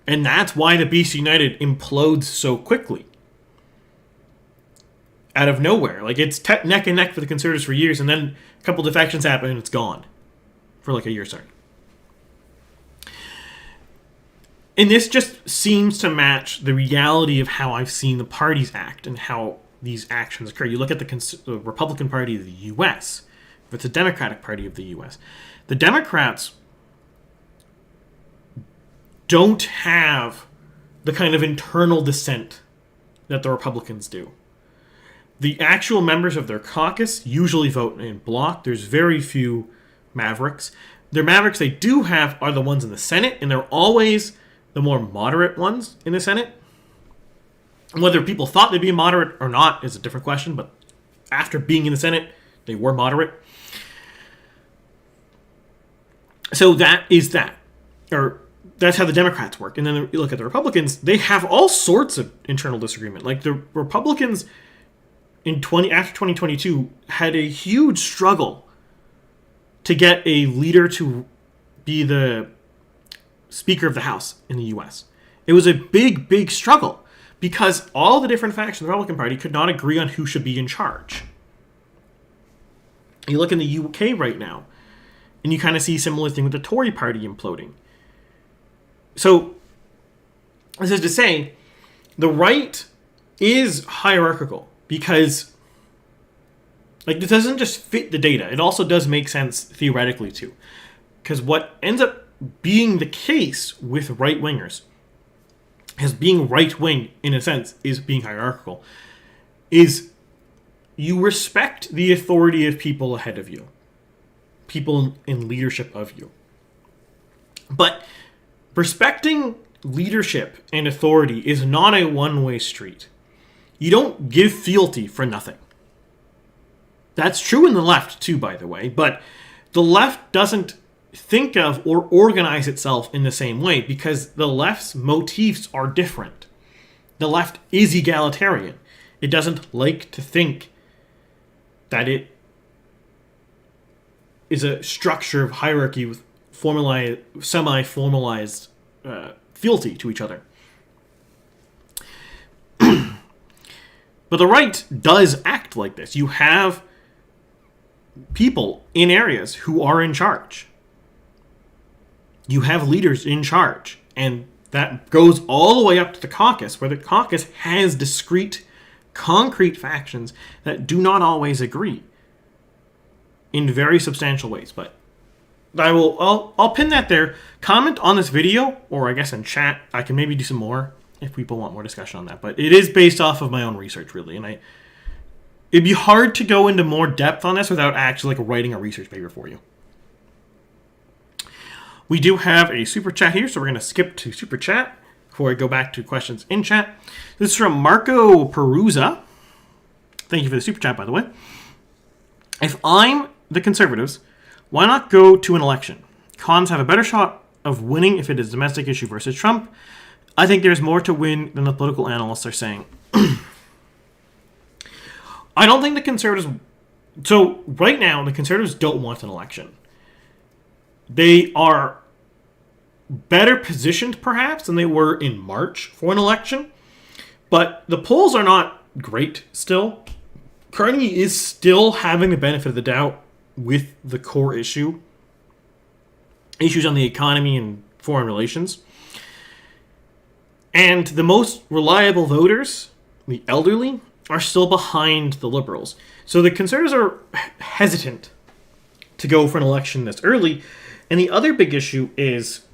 And that's why the BC United implodes so quickly. Out of nowhere. Like, it's neck and neck for the Conservatives for years, and then a couple defections happen and it's gone. For like a year, sorry. And this just seems to match the reality of how I've seen the parties act and how these actions occur. You look at the Republican Party of the U.S., it's the Democratic Party of the U.S. The Democrats don't have the kind of internal dissent that the Republicans do. The actual members of their caucus usually vote in bloc. There's very few mavericks. The mavericks they do have are the ones in the Senate, and they're always the more moderate ones in the Senate. Whether people thought they'd be moderate or not is a different question, but after being in the Senate, they were moderate. So that is that. Or that's how the Democrats work. And then you look at the Republicans, they have all sorts of internal disagreement. Like, the Republicans after 2022 had a huge struggle to get a leader to be the Speaker of the House in the U.S. It was a big, big struggle because all the different factions of the Republican Party could not agree on who should be in charge. You look in the UK right now, and you kind of see a similar thing with the Tory Party imploding. So, this is to say, the right is hierarchical because, like, this doesn't just fit the data. It also does make sense theoretically, too. Because what ends up being the case with right-wingers, as being right-wing, in a sense, is being hierarchical, is you respect the authority of people ahead of you, people in leadership of you. But respecting leadership and authority is not a one-way street. You don't give fealty for nothing. That's true in the left too, by the way, but the left doesn't think of or organize itself in the same way because the left's motifs are different. The left is egalitarian. It doesn't like to think that it is a structure of hierarchy with semi-formalized fealty to each other. But the right does act like this. You have people in areas who are in charge. You have leaders in charge. And that goes all the way up to the caucus, where the caucus has discrete, concrete factions that do not always agree in very substantial ways. But I'll pin that there. Comment on this video, or I guess in chat. I can maybe do some more if people want more discussion on that. But it is based off of my own research, really. And it'd be hard to go into more depth on this without actually writing a research paper for you. We do have a super chat here, so we're going to skip to super chat before I go back to questions in chat. This is from Marco Perusa. Thank you for the super chat, by the way. If I'm the Conservatives, why not go to an election? Cons have a better shot of winning if it is a domestic issue versus Trump. I think there's more to win than the political analysts are saying. I don't think the Conservatives... So, right now, the Conservatives don't want an election. They are better positioned, perhaps, than they were in March for an election. But the polls are not great still. Carney is still having the benefit of the doubt with the core issues on the economy and foreign relations. And the most reliable voters, the elderly, are still behind the Liberals. So the Conservatives are hesitant to go for an election this early. And the other big issue is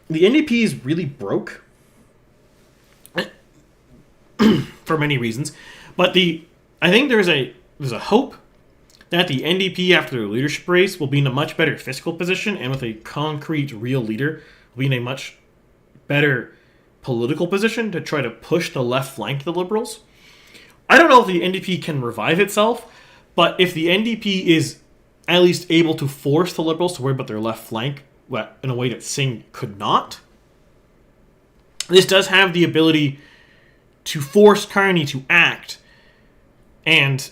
the NDP is really broke for many reasons. But I think there's a hope that the NDP, after their leadership race, will be in a much better fiscal position, and with a concrete, real leader, will be in a much better political position to try to push the left flank of the Liberals. I don't know if the NDP can revive itself, but if the NDP is at least able to force the Liberals to worry about their left flank in a way that Singh could not, this does have the ability to force Carney to act. And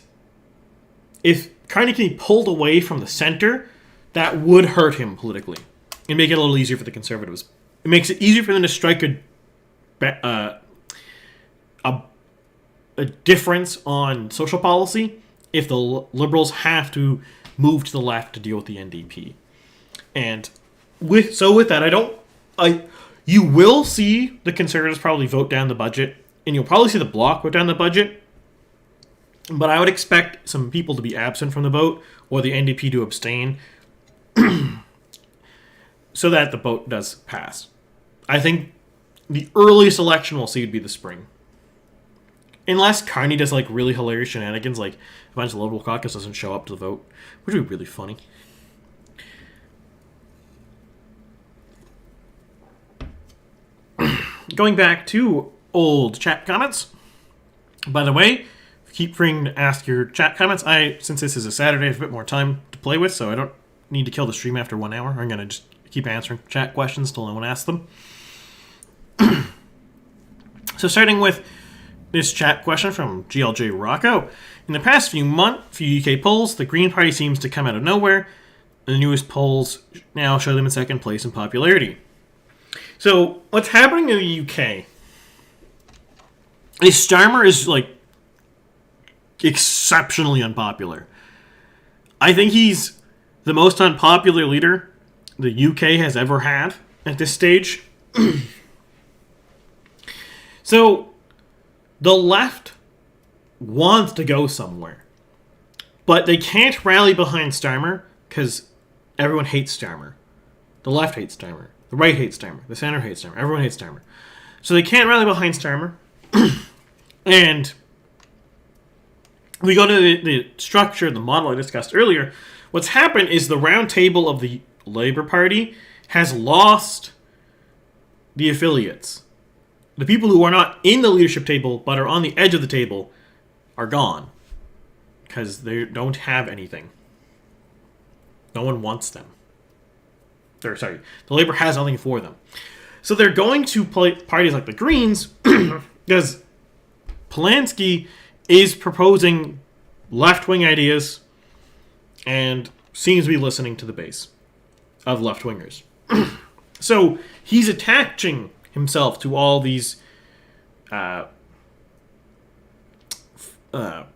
if Carney can be pulled away from the center, that would hurt him politically and make it a little easier for the Conservatives. It makes it easier for them to strike a difference on social policy if the Liberals have to move to the left to deal with the NDP. And with that, you will see the Conservatives probably vote down the budget, and you'll probably see the Bloc vote down the budget. But I would expect some people to be absent from the vote, or the NDP to abstain, so that the vote does pass. I think the earliest election we'll see would be the spring. Unless Carney does really hilarious shenanigans, like a bunch of the Liberal caucus doesn't show up to the vote, which would be really funny. Going back to old chat comments. By the way, keep free to ask your chat comments. Since this is a Saturday, I have a bit more time to play with, so I don't need to kill the stream after 1 hour. I'm going to just keep answering chat questions till no one asks them. So starting with this chat question from GLJ Rocco. In the past few UK polls, the Green Party seems to come out of nowhere. The newest polls now show them in second place in popularity. So what's happening in the UK is Starmer is exceptionally unpopular. I think he's the most unpopular leader the UK has ever had at this stage. So the left wants to go somewhere, but they can't rally behind Starmer because everyone hates Starmer. The left hates Starmer. The right hates Starmer. The center hates Starmer. Everyone hates Starmer. So they can't rally behind Starmer. And We go to the structure, the model I discussed earlier. What's happened is the round table of the Labour Party has lost the affiliates. The people who are not in the leadership table but are on the edge of the table are gone because they don't have anything. No one wants them. The Labour has nothing for them. So they're going to play parties like the Greens because Polanski is proposing left-wing ideas and seems to be listening to the base of left-wingers. So he's attaching himself to all these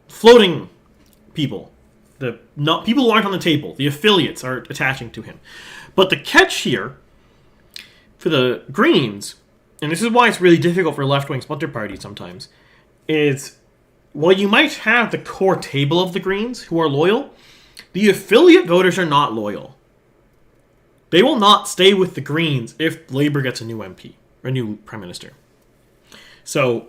floating people. People who aren't on the table. The affiliates are attaching to him. But the catch here for the Greens, and this is why it's really difficult for left-wing splinter parties sometimes, is while you might have the core table of the Greens who are loyal, the affiliate voters are not loyal. They will not stay with the Greens if Labour gets a new MP or a new Prime Minister. So,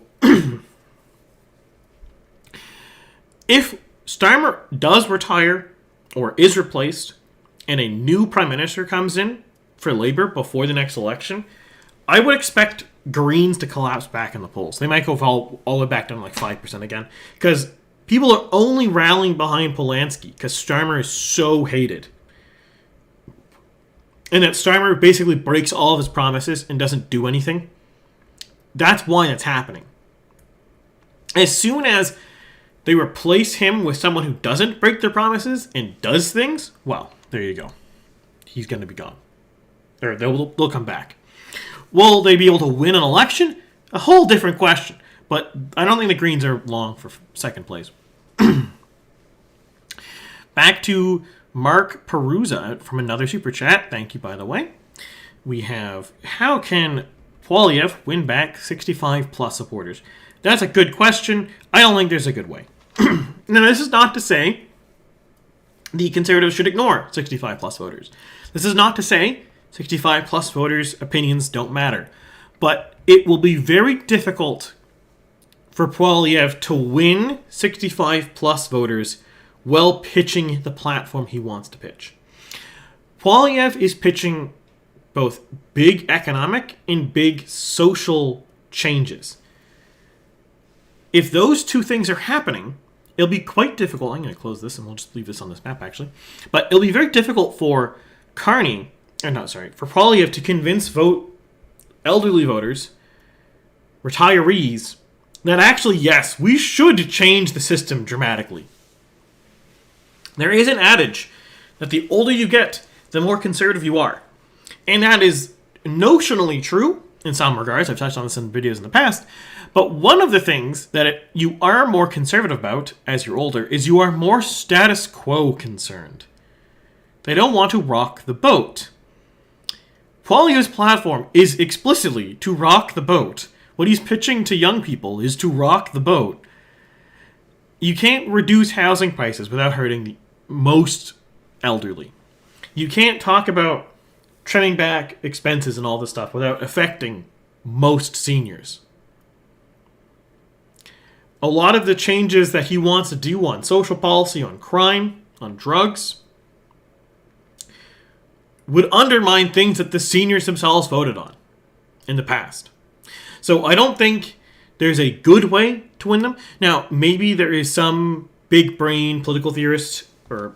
if Starmer does retire or is replaced and a new Prime Minister comes in for Labour before the next election, I would expect Greens to collapse back in the polls. They might go all the way back down to like 5% again because people are only rallying behind Polanski because Starmer is so hated. And that Starmer basically breaks all of his promises and doesn't do anything. That's why that's happening. As soon as they replace him with someone who doesn't break their promises and does things, well, there you go. He's going to be gone. Or they'll come back. Will they be able to win an election? A whole different question. But I don't think the Greens are long for second place. Back to Mark Peruza from another super chat. Thank you, by the way. We have, how can Poilievre win back 65 plus supporters? That's a good question. I don't think there's a good way. Now, this is not to say the Conservatives should ignore 65 plus voters. This is not to say 65 plus voters' opinions don't matter. But it will be very difficult for Poilievre to win 65 plus voters while pitching the platform he wants to pitch. Poilievre is pitching both big economic and big social changes. If those two things are happening, it'll be quite difficult. I'm going to close this and we'll just leave this on this map actually. But it'll be very difficult for Poilievre to convince elderly voters, retirees, that actually, yes, we should change the system dramatically. There is an adage that the older you get, the more conservative you are. And that is notionally true in some regards. I've touched on this in videos in the past. But one of the things that you are more conservative about as you're older is you are more status quo concerned. They don't want to rock the boat. Poilievre's platform is explicitly to rock the boat. What he's pitching to young people is to rock the boat. You can't reduce housing prices without hurting the most elderly. You can't talk about trimming back expenses and all this stuff without affecting most seniors. A lot of the changes that he wants to do on social policy, on crime, on drugs, would undermine things that the seniors themselves voted on in the past. So I don't think there's a good way to win them. Now, maybe there is some big brain political theorist or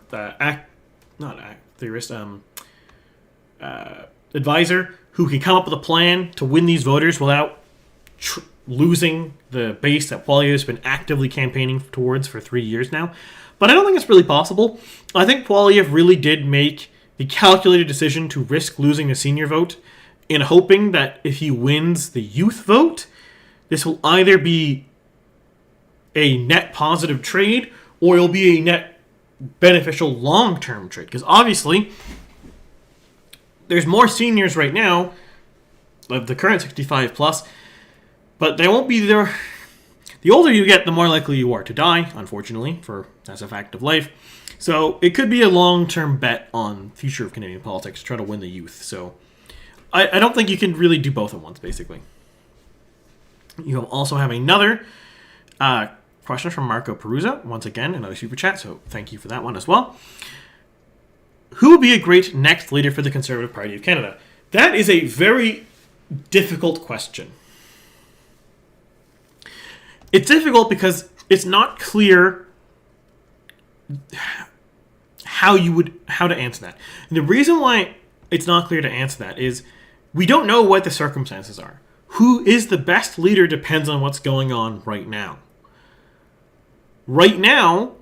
advisor who can come up with a plan to win these voters without losing the base that Poilievre has been actively campaigning towards for 3 years now. But I don't think it's really possible. I think Poilievre really did make the calculated decision to risk losing the senior vote in hoping that if he wins the youth vote, this will either be a net positive trade or it'll be a net beneficial long-term trade. Because obviously, there's more seniors right now of the current 65 plus, but they won't be there. The older you get, the more likely you are to die, unfortunately, that's a fact of life. So it could be a long-term bet on the future of Canadian politics to try to win the youth. So I don't think you can really do both at once, basically. You also have another question from Marco Perusa. Once again, another super chat, so thank you for that one as well. Who would be a great next leader for the Conservative Party of Canada? That is a very difficult question. It's difficult because it's not clear how to answer that. And the reason why it's not clear to answer that is we don't know what the circumstances are. Who is the best leader depends on what's going on right now. Right now,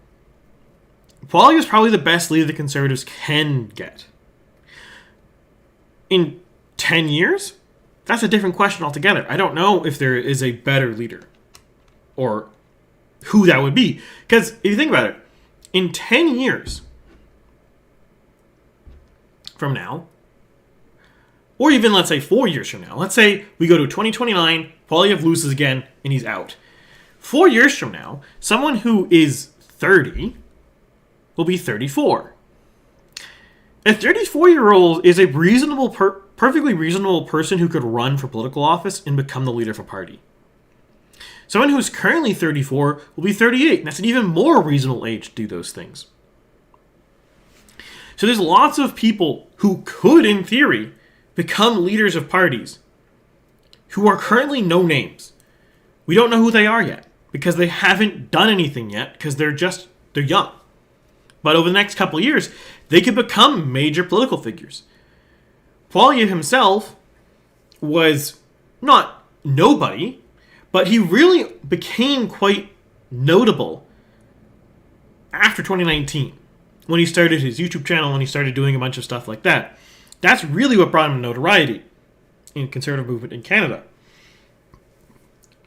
Poilievre is probably the best leader the Conservatives can get. In 10 years, that's a different question altogether. I don't know if there is a better leader or who that would be. Because if you think about it, in 10 years from now, or even let's say 4 years from now, let's say we go to 2029, Poilievre loses again, and he's out. 4 years from now, someone who is 30 will be 34. A 34-year-old is a reasonable, perfectly reasonable person who could run for political office and become the leader of a party. Someone who's currently 34 will be 38, and that's an even more reasonable age to do those things. So there's lots of people who could, in theory, become leaders of parties who are currently no names. We don't know who they are yet because they haven't done anything yet because they're young. But over the next couple of years, they could become major political figures. Poilievre himself was not nobody, but he really became quite notable after 2019 when he started his YouTube channel and he started doing a bunch of stuff like that. That's really what brought him notoriety in the Conservative movement in Canada.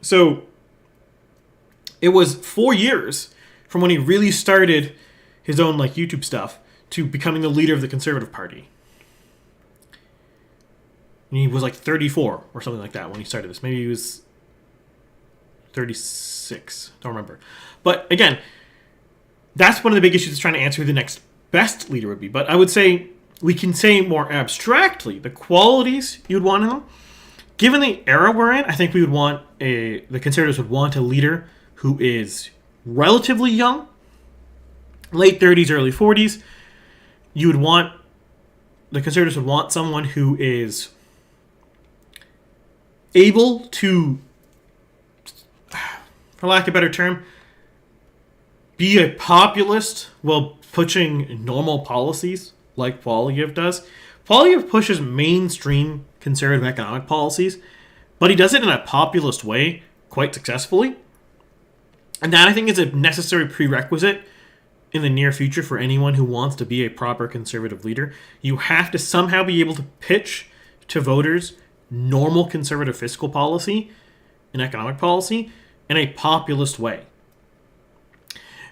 So it was 4 years from when he really started his own YouTube stuff to becoming the leader of the Conservative Party. And he was 34 or something like that when he started this. Maybe he was 36. Don't remember. But again, that's one of the big issues is trying to answer who the next best leader would be. But I would say we can say more abstractly the qualities you would want in them. Given the era we're in, I think the Conservatives would want a leader who is relatively young, late 30s, early 40s. The Conservatives would want someone who is able to, for lack of a better term, be a populist while pushing normal policies like Poilievre does. Poilievre pushes mainstream conservative economic policies, but he does it in a populist way quite successfully. And that, I think, is a necessary prerequisite in the near future for anyone who wants to be a proper conservative leader. You have to somehow be able to pitch to voters normal conservative fiscal policy and economic policy in a populist way.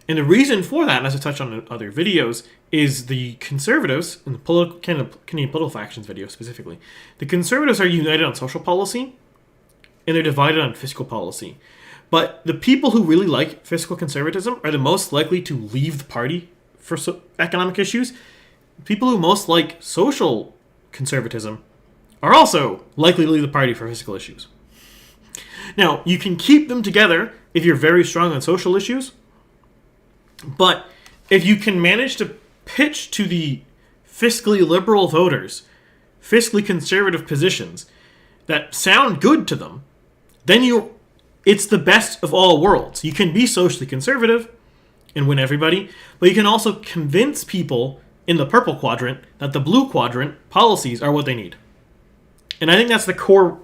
And the reason for that, and as I touched on in other videos, is the Conservatives, in the Canadian political factions video specifically, the Conservatives are united on social policy, and they're divided on fiscal policy. But the people who really like fiscal conservatism are the most likely to leave the party for economic issues. People who most like social conservatism are also likely to leave the party for fiscal issues. Now, you can keep them together if you're very strong on social issues, but if you can manage to pitch to the fiscally liberal voters fiscally conservative positions that sound good to them, then it's the best of all worlds. You can be socially conservative and win everybody, but you can also convince people in the purple quadrant that the blue quadrant policies are what they need. And I think that's the core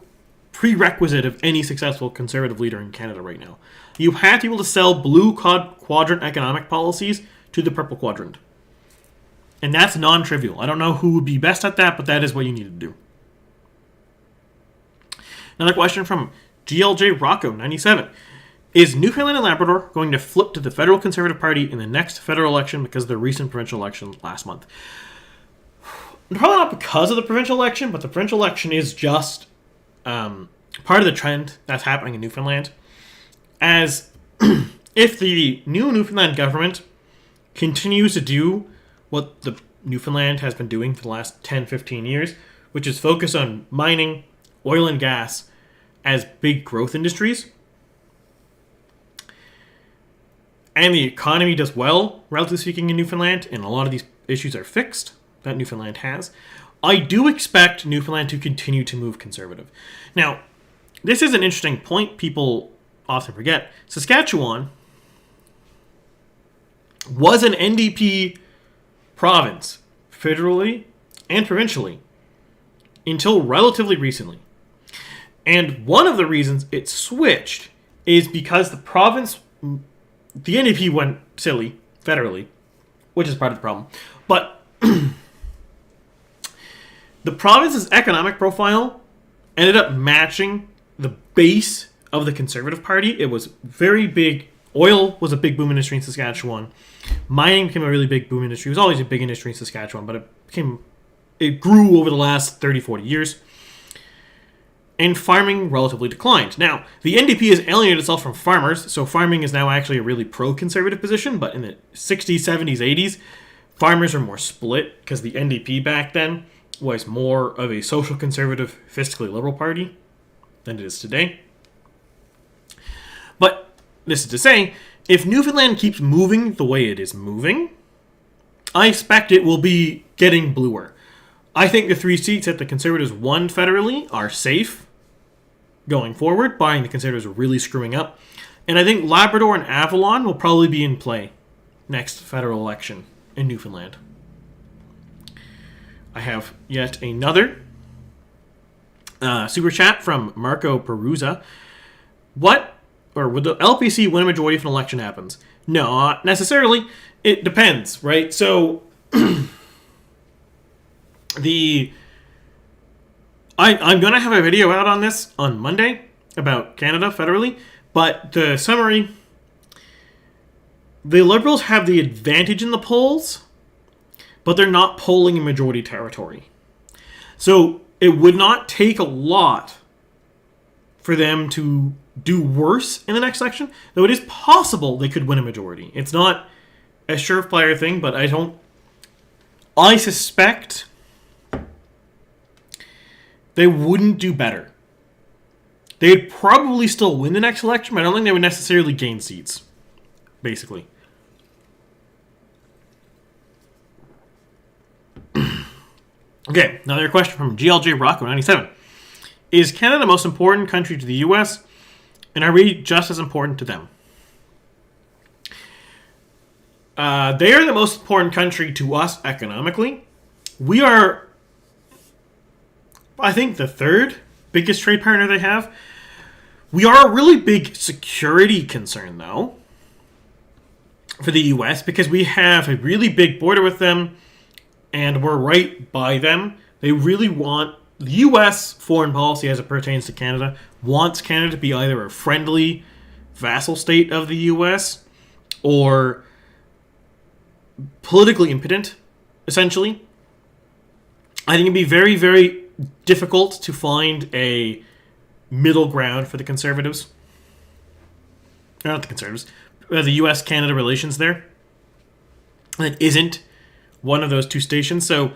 prerequisite of any successful conservative leader in Canada right now. You have to be able to sell blue quadrant economic policies to the purple quadrant. And that's non-trivial. I don't know who would be best at that, but that is what you need to do. Another question from GLJ Rocco 97. Is Newfoundland and Labrador going to flip to the Federal Conservative Party in the next federal election because of the recent provincial election last month? Probably not because of the provincial election, but the provincial election is just part of the trend that's happening in Newfoundland. As if the new Newfoundland government continues to do what the Newfoundland has been doing for the last 10, 15 years, which is focus on mining, oil and gas as big growth industries, and the economy does well, relatively speaking, in Newfoundland, and a lot of these issues are fixed that Newfoundland has, I do expect Newfoundland to continue to move conservative. Now, this is an interesting point people often forget. Saskatchewan was an NDP province, federally and provincially, until relatively recently. And one of the reasons it switched is because the province, the NDP went silly federally, which is part of the problem. But the province's economic profile ended up matching the base of the Conservative Party. It was very big. Oil was a big boom industry in Saskatchewan. Mining became a really big boom industry. It was always a big industry in Saskatchewan, but it grew over the last 30, 40 years. And farming relatively declined. Now, the NDP has alienated itself from farmers, so farming is now actually a really pro-conservative position, but in the 60s, 70s, 80s, farmers are more split, because the NDP back then was more of a social conservative, fiscally liberal party than it is today. But this is to say, if Newfoundland keeps moving the way it is moving, I expect it will be getting bluer. I think the 3 seats that the Conservatives won federally are safe going forward, barring the Conservatives really screwing up. And I think Labrador and Avalon will probably be in play next federal election in Newfoundland. I have yet another super chat from Marco Perusa. Would the LPC win a majority if an election happens? No, not necessarily. It depends, right? So I'm going to have a video out on this on Monday about Canada federally, but the summary, the Liberals have the advantage in the polls, but they're not polling in majority territory. So it would not take a lot for them to do worse in the next election, though it is possible they could win a majority. It's not a surefire thing, but I suspect they wouldn't do better. They'd probably still win the next election, but I don't think they would necessarily gain seats, basically. Okay, another question from GLJ Rocco 97. Is Canada the most important country to the U.S., and are we just as important to them? They are the most important country to us economically. We are, I think, the third biggest trade partner they have. We are a really big security concern, though, for the U.S., because we have a really big border with them, and we're right by them. They really want... The U.S. foreign policy, as it pertains to Canada, wants Canada to be either a friendly vassal state of the U.S. or politically impotent, essentially. I think it'd be very, very difficult to find a middle ground for the Conservatives. Not the Conservatives. The U.S.-Canada relations there. It isn't one of those two stations, so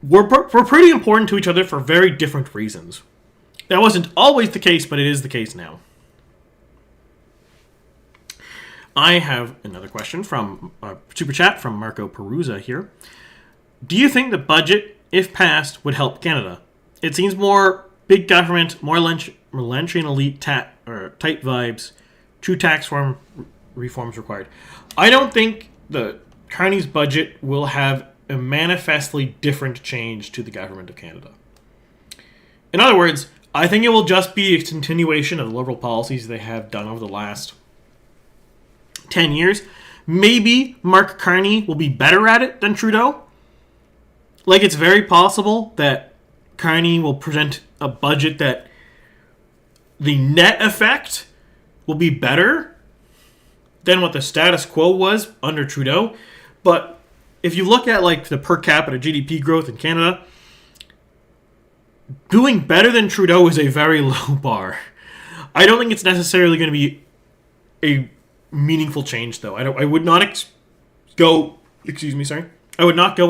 we're pretty important to each other for very different reasons. That wasn't always the case, but it is the case now. I have another question from Super Chat from Marco Perusa here. Do you think the budget, if passed, would help Canada? It seems more big government, more Laurentian elite type vibes, true tax reforms required. I don't think the Carney's budget will have a manifestly different change to the government of Canada. In other words, I think it will just be a continuation of the Liberal policies they have done over the last 10 years. Maybe Mark Carney will be better at it than Trudeau. Like, it's very possible that Carney will present a budget that the net effect will be better than what the status quo was under Trudeau. But if you look at like the per capita GDP growth in Canada, doing better than Trudeau is a very low bar. I don't think it's necessarily going to be a meaningful change, though. I would not go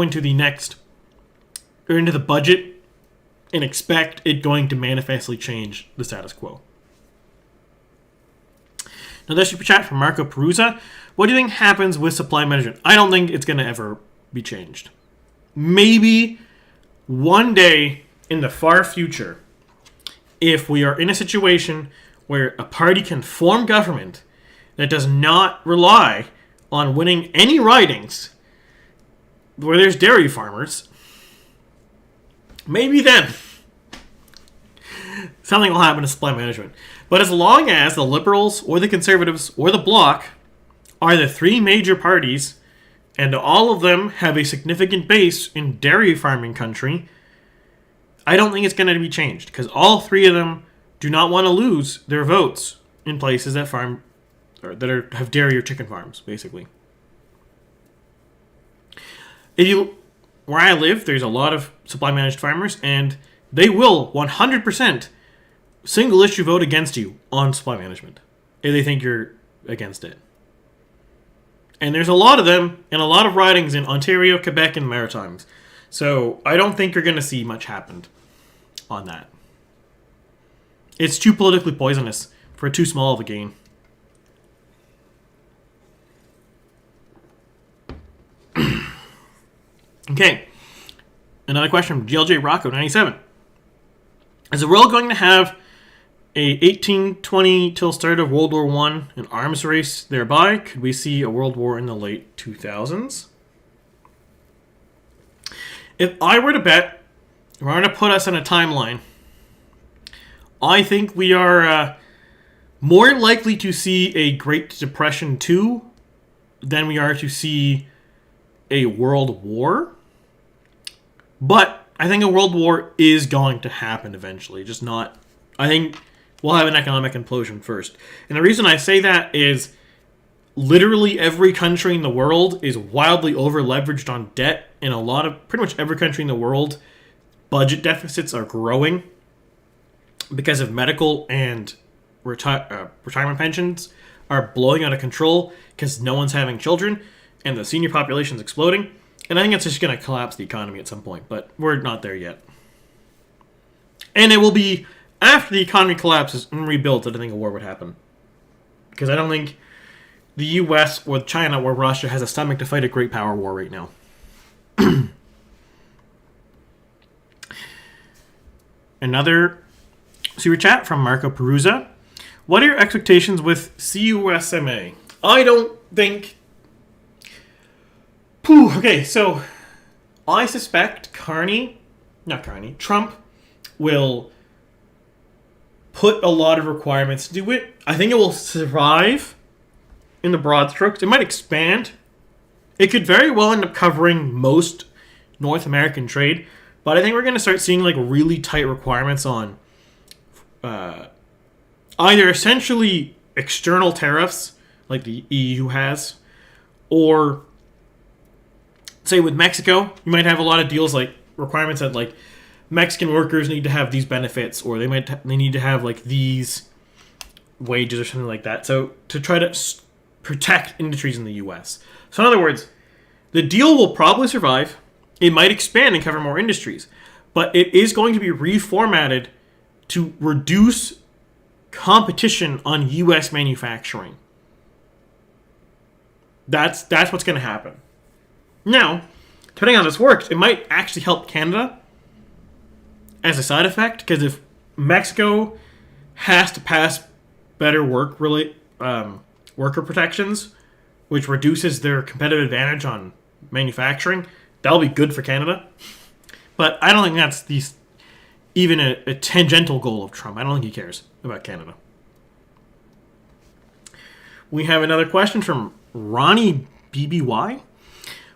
into the next or into the budget and expect it going to manifestly change the status quo. Another super chat from Marco Perusa. What do you think happens with supply management? I don't think it's going to ever be changed. Maybe one day in the far future, if we are in a situation where a party can form government that does not rely on winning any ridings where there's dairy farmers, maybe then something will happen to supply management. But as long as the Liberals or the Conservatives or the Bloc are the three major parties, and all of them have a significant base in dairy farming country, I don't think it's going to be changed, because all three of them do not want to lose their votes in places that farm or that have dairy or chicken farms, basically. Where I live, there's a lot of supply managed farmers, and they will 100% single issue vote against you on supply management if they think you're against it. And there's a lot of them and a lot of ridings in Ontario, Quebec, and Maritimes. So I don't think you're going to see much happen on that. It's too politically poisonous for too small of a gain. Okay. Another question from GLJ Rocco 97. Is the world going to have a 1820 till start of World War I, an arms race thereby? Could we see a world war in the late 2000s? If I were to bet, we're going to put us in a timeline, I think we are more likely to see a Great Depression 2 than we are to see a world war. But I think a world war is going to happen eventually, just not... I think we'll have an economic implosion first. And the reason I say that is literally every country in the world is wildly over-leveraged on debt, and pretty much every country in the world, budget deficits are growing because of medical and retirement pensions are blowing out of control because no one's having children, and the senior population is exploding. And I think it's just going to collapse the economy at some point, but we're not there yet. And it will be after the economy collapses and rebuilt that I think a war would happen. Because I don't think the US or China or Russia has a stomach to fight a great power war right now. Another super chat from Marco Perusa. What are your expectations with CUSMA? I don't think... Okay, so I suspect Trump will put a lot of requirements to it. I think it will survive in the broad strokes. It might expand. It could very well end up covering most North American trade, but I think we're going to start seeing like really tight requirements on either essentially external tariffs like the EU has, or say with Mexico, you might have a lot of deals like requirements that like Mexican workers need to have these benefits, or they need to have like these wages or something like that. So to try to protect industries in the U.S. So in other words, the deal will probably survive. It might expand and cover more industries, but it is going to be reformatted to reduce competition on U.S. manufacturing. That's what's going to happen. Now, depending on how this works, it might actually help Canada as a side effect, because if Mexico has to pass better worker protections, which reduces their competitive advantage on manufacturing, that'll be good for Canada. But I don't think that's even a tangential goal of Trump. I don't think he cares about Canada. We have another question from Ronnie BBY.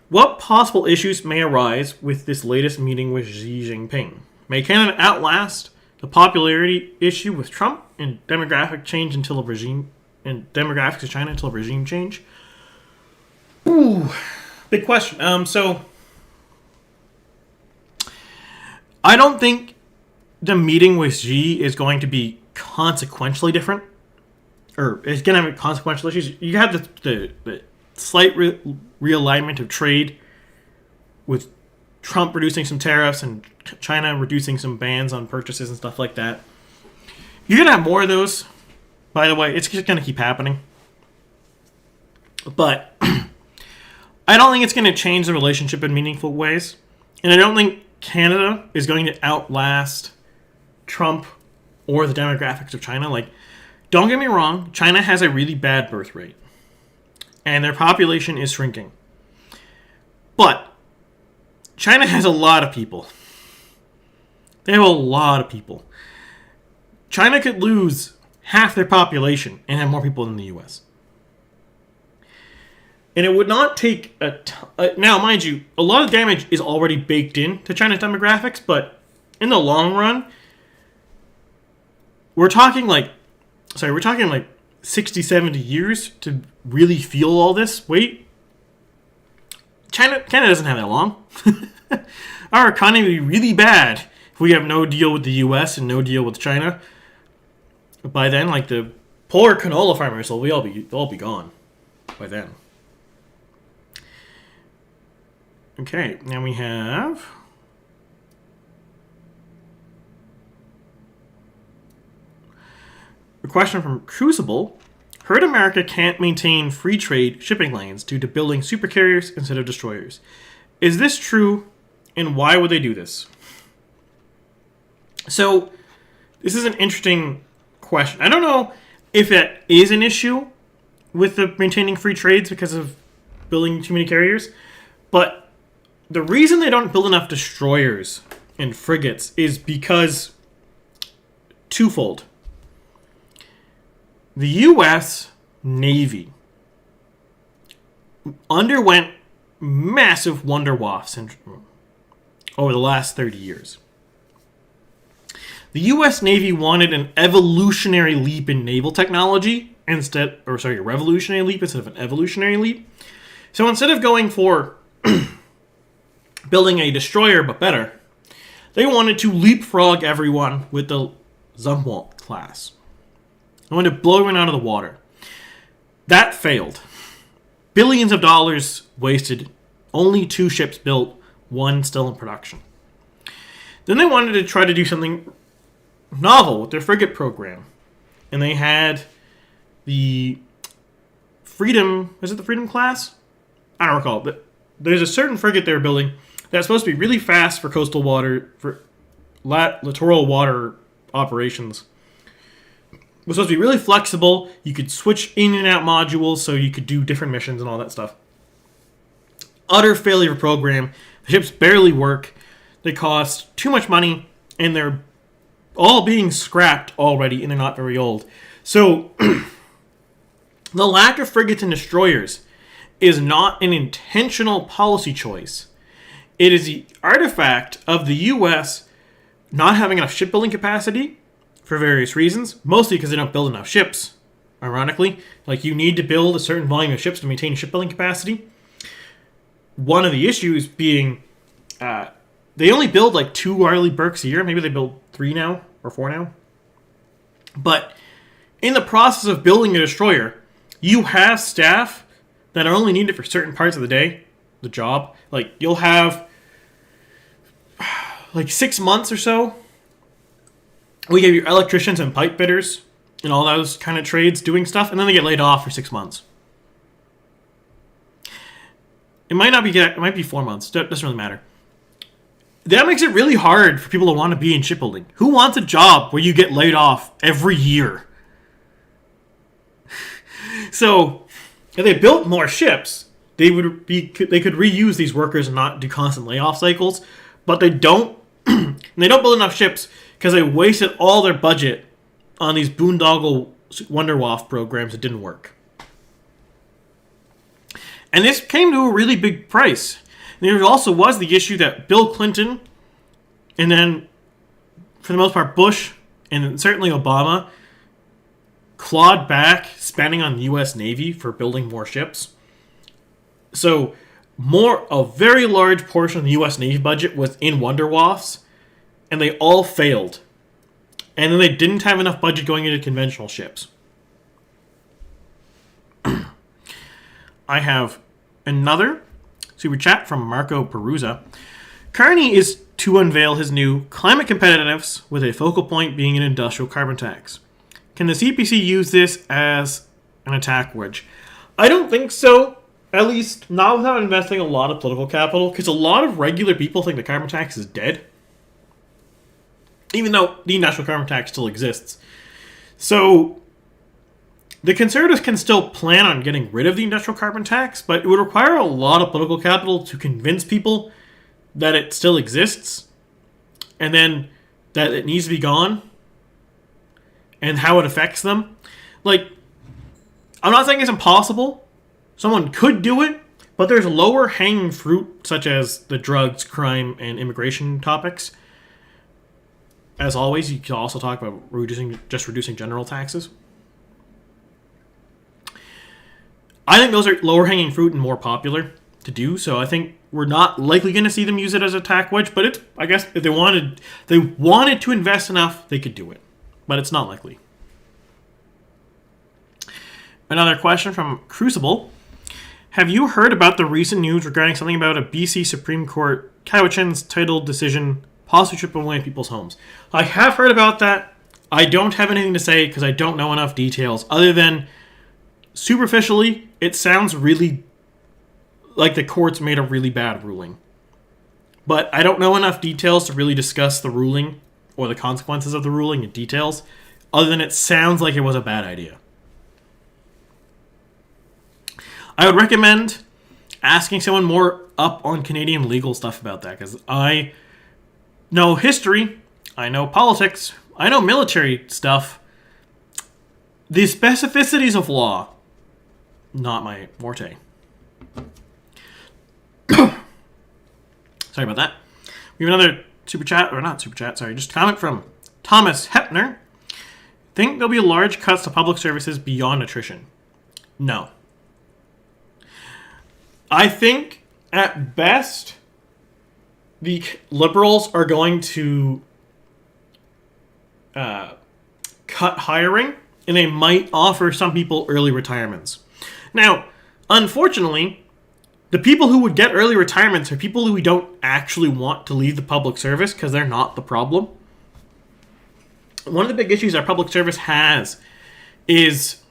What possible issues may arise with this latest meeting with Xi Jinping? May Canada outlast the popularity issue with Trump and demographic change until a regime and demographics of China until a regime change? Ooh, big question. So I don't think the meeting with Xi is going to be consequentially different, or it's going to have consequential issues. You have the slight realignment of trade with Trump reducing some tariffs and China reducing some bans on purchases and stuff like that. You're going to have more of those. By the way, it's just going to keep happening. But I don't think it's going to change the relationship in meaningful ways. And I don't think Canada is going to outlast Trump or the demographics of China. Like, don't get me wrong, China has a really bad birth rate. And their population is shrinking. But China has a lot of people. They have a lot of people. China could lose half their population and have more people than the U.S. And it would not take now, mind you, a lot of damage is already baked into China's demographics, but in the long run, we're talking like 60, 70 years to really feel all this weight. Canada doesn't have that long. Our economy would be really bad if we have no deal with the U.S. and no deal with China. By then, like, the poor canola farmers will all be gone by then. Okay, now we have a question from Crucible. Heard America can't maintain free trade shipping lanes due to building supercarriers instead of destroyers. Is this true, and why would they do this? So, this is an interesting question. I don't know if that is an issue with the maintaining free trades because of building too many carriers, but the reason they don't build enough destroyers and frigates is because twofold. The U.S. Navy underwent massive wonder waff syndrome over the last 30 years. The U.S. Navy wanted an evolutionary leap in naval technology a revolutionary leap instead of an evolutionary leap. So instead of going for building a destroyer but better, they wanted to leapfrog everyone with the Zumwalt class. They wanted to blow everyone out of the water. That failed. Billions of dollars wasted. Only 2 ships built, 1 still in production. Then they wanted to try to do something novel with their frigate program. And they had the Freedom... Is it the Freedom class? I don't recall. But there's a certain frigate they were building that's supposed to be really fast for coastal water, for littoral water operations. It was supposed to be really flexible. You could switch in and out modules so you could do different missions and all that stuff. Utter failure program. The ships barely work. They cost too much money, and they're all being scrapped already, and they're not very old. So, the lack of frigates and destroyers is not an intentional policy choice. It is the artifact of the U.S. not having enough shipbuilding capacity for various reasons, mostly because they don't build enough ships, ironically. Like, you need to build a certain volume of ships to maintain shipbuilding capacity. One of the issues being they only build like 2 Arleigh Burkes a year. Maybe they build 3 now or 4 now. But in the process of building a destroyer, you have staff that are only needed for certain parts of the day, the job. Like, you'll have like 6 months or so. We have your electricians and pipe fitters and all those kind of trades doing stuff, and then they get laid off for 6 months. It might be 4 months. Doesn't really matter. That makes it really hard for people to want to be in shipbuilding. Who wants a job where you get laid off every year? So, if they built more ships, they could reuse these workers and not do constant layoff cycles. But they don't. They don't build enough ships because they wasted all their budget on these boondoggle Wonder Waff programs that didn't work. And this came to a really big price. And there also was the issue that Bill Clinton, and then, for the most part, Bush, and certainly Obama, clawed back spending on the U.S. Navy for building more ships. So, a very large portion of the U.S. Navy budget was in Wonder Waffs, and they all failed. And then they didn't have enough budget going into conventional ships. I have another super chat from Marco Perusa. Carney is to unveil his new climate competitiveness with a focal point being an industrial carbon tax. Can the CPC use this as an attack wedge? I don't think so. At least not without investing a lot of political capital, because a lot of regular people think the carbon tax is dead, even though the industrial carbon tax still exists. So the Conservatives can still plan on getting rid of the industrial carbon tax, but it would require a lot of political capital to convince people that it still exists, and then that it needs to be gone, and how it affects them. Like, I'm not saying it's impossible. Someone could do it, but there's lower hanging fruit, such as the drugs, crime, and immigration topics. As always, you can also talk about reducing general taxes. I think those are lower hanging fruit and more popular to do, so I think we're not likely going to see them use it as a tax wedge, but I guess if they wanted to invest enough, they could do it. But it's not likely. Another question from Crucible. Have you heard about the recent news regarding something about a BC Supreme Court Cowichan's title decision possibly stripping away people's homes? I have heard about that. I don't have anything to say because I don't know enough details other than superficially it sounds really like the courts made a really bad ruling. But I don't know enough details to really discuss the ruling or the consequences of the ruling in details other than it sounds like it was a bad idea. I would recommend asking someone more up on Canadian legal stuff about that, because I know history, I know politics, I know military stuff. The specificities of law, not my forte. Sorry about that. We have another just comment from Thomas Hepner. Think there'll be large cuts to public services beyond nutrition? No. I think, at best, the Liberals are going to cut hiring, and they might offer some people early retirements. Now, unfortunately, the people who would get early retirements are people who don't actually want to leave the public service because they're not the problem. One of the big issues our public service has is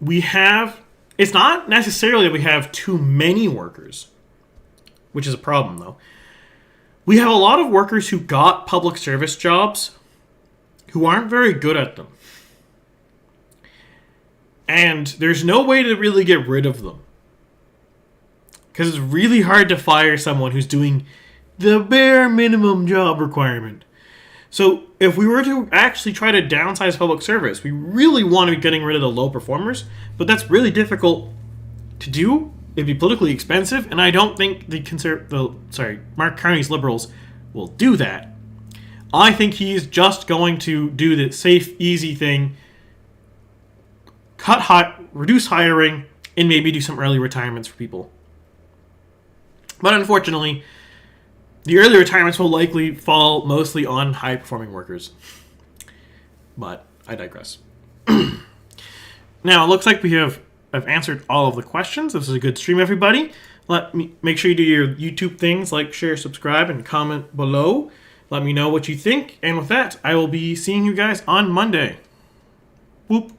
it's not necessarily that we have too many workers, which is a problem, though. We have a lot of workers who got public service jobs who aren't very good at them. And there's no way to really get rid of them. Because it's really hard to fire someone who's doing the bare minimum job requirement. So if we were to actually try to downsize public service, we really want to be getting rid of the low performers, but that's really difficult to do. It'd be politically expensive, and I don't think Mark Carney's Liberals will do that. I think he's just going to do the safe, easy thing, reduce hiring, and maybe do some early retirements for people. But unfortunately, the early retirements will likely fall mostly on high-performing workers. But I digress. Now, it looks like I've answered all of the questions. This is a good stream, everybody. Make sure you do your YouTube things, like, share, subscribe, and comment below. Let me know what you think. And with that, I will be seeing you guys on Monday. Whoop.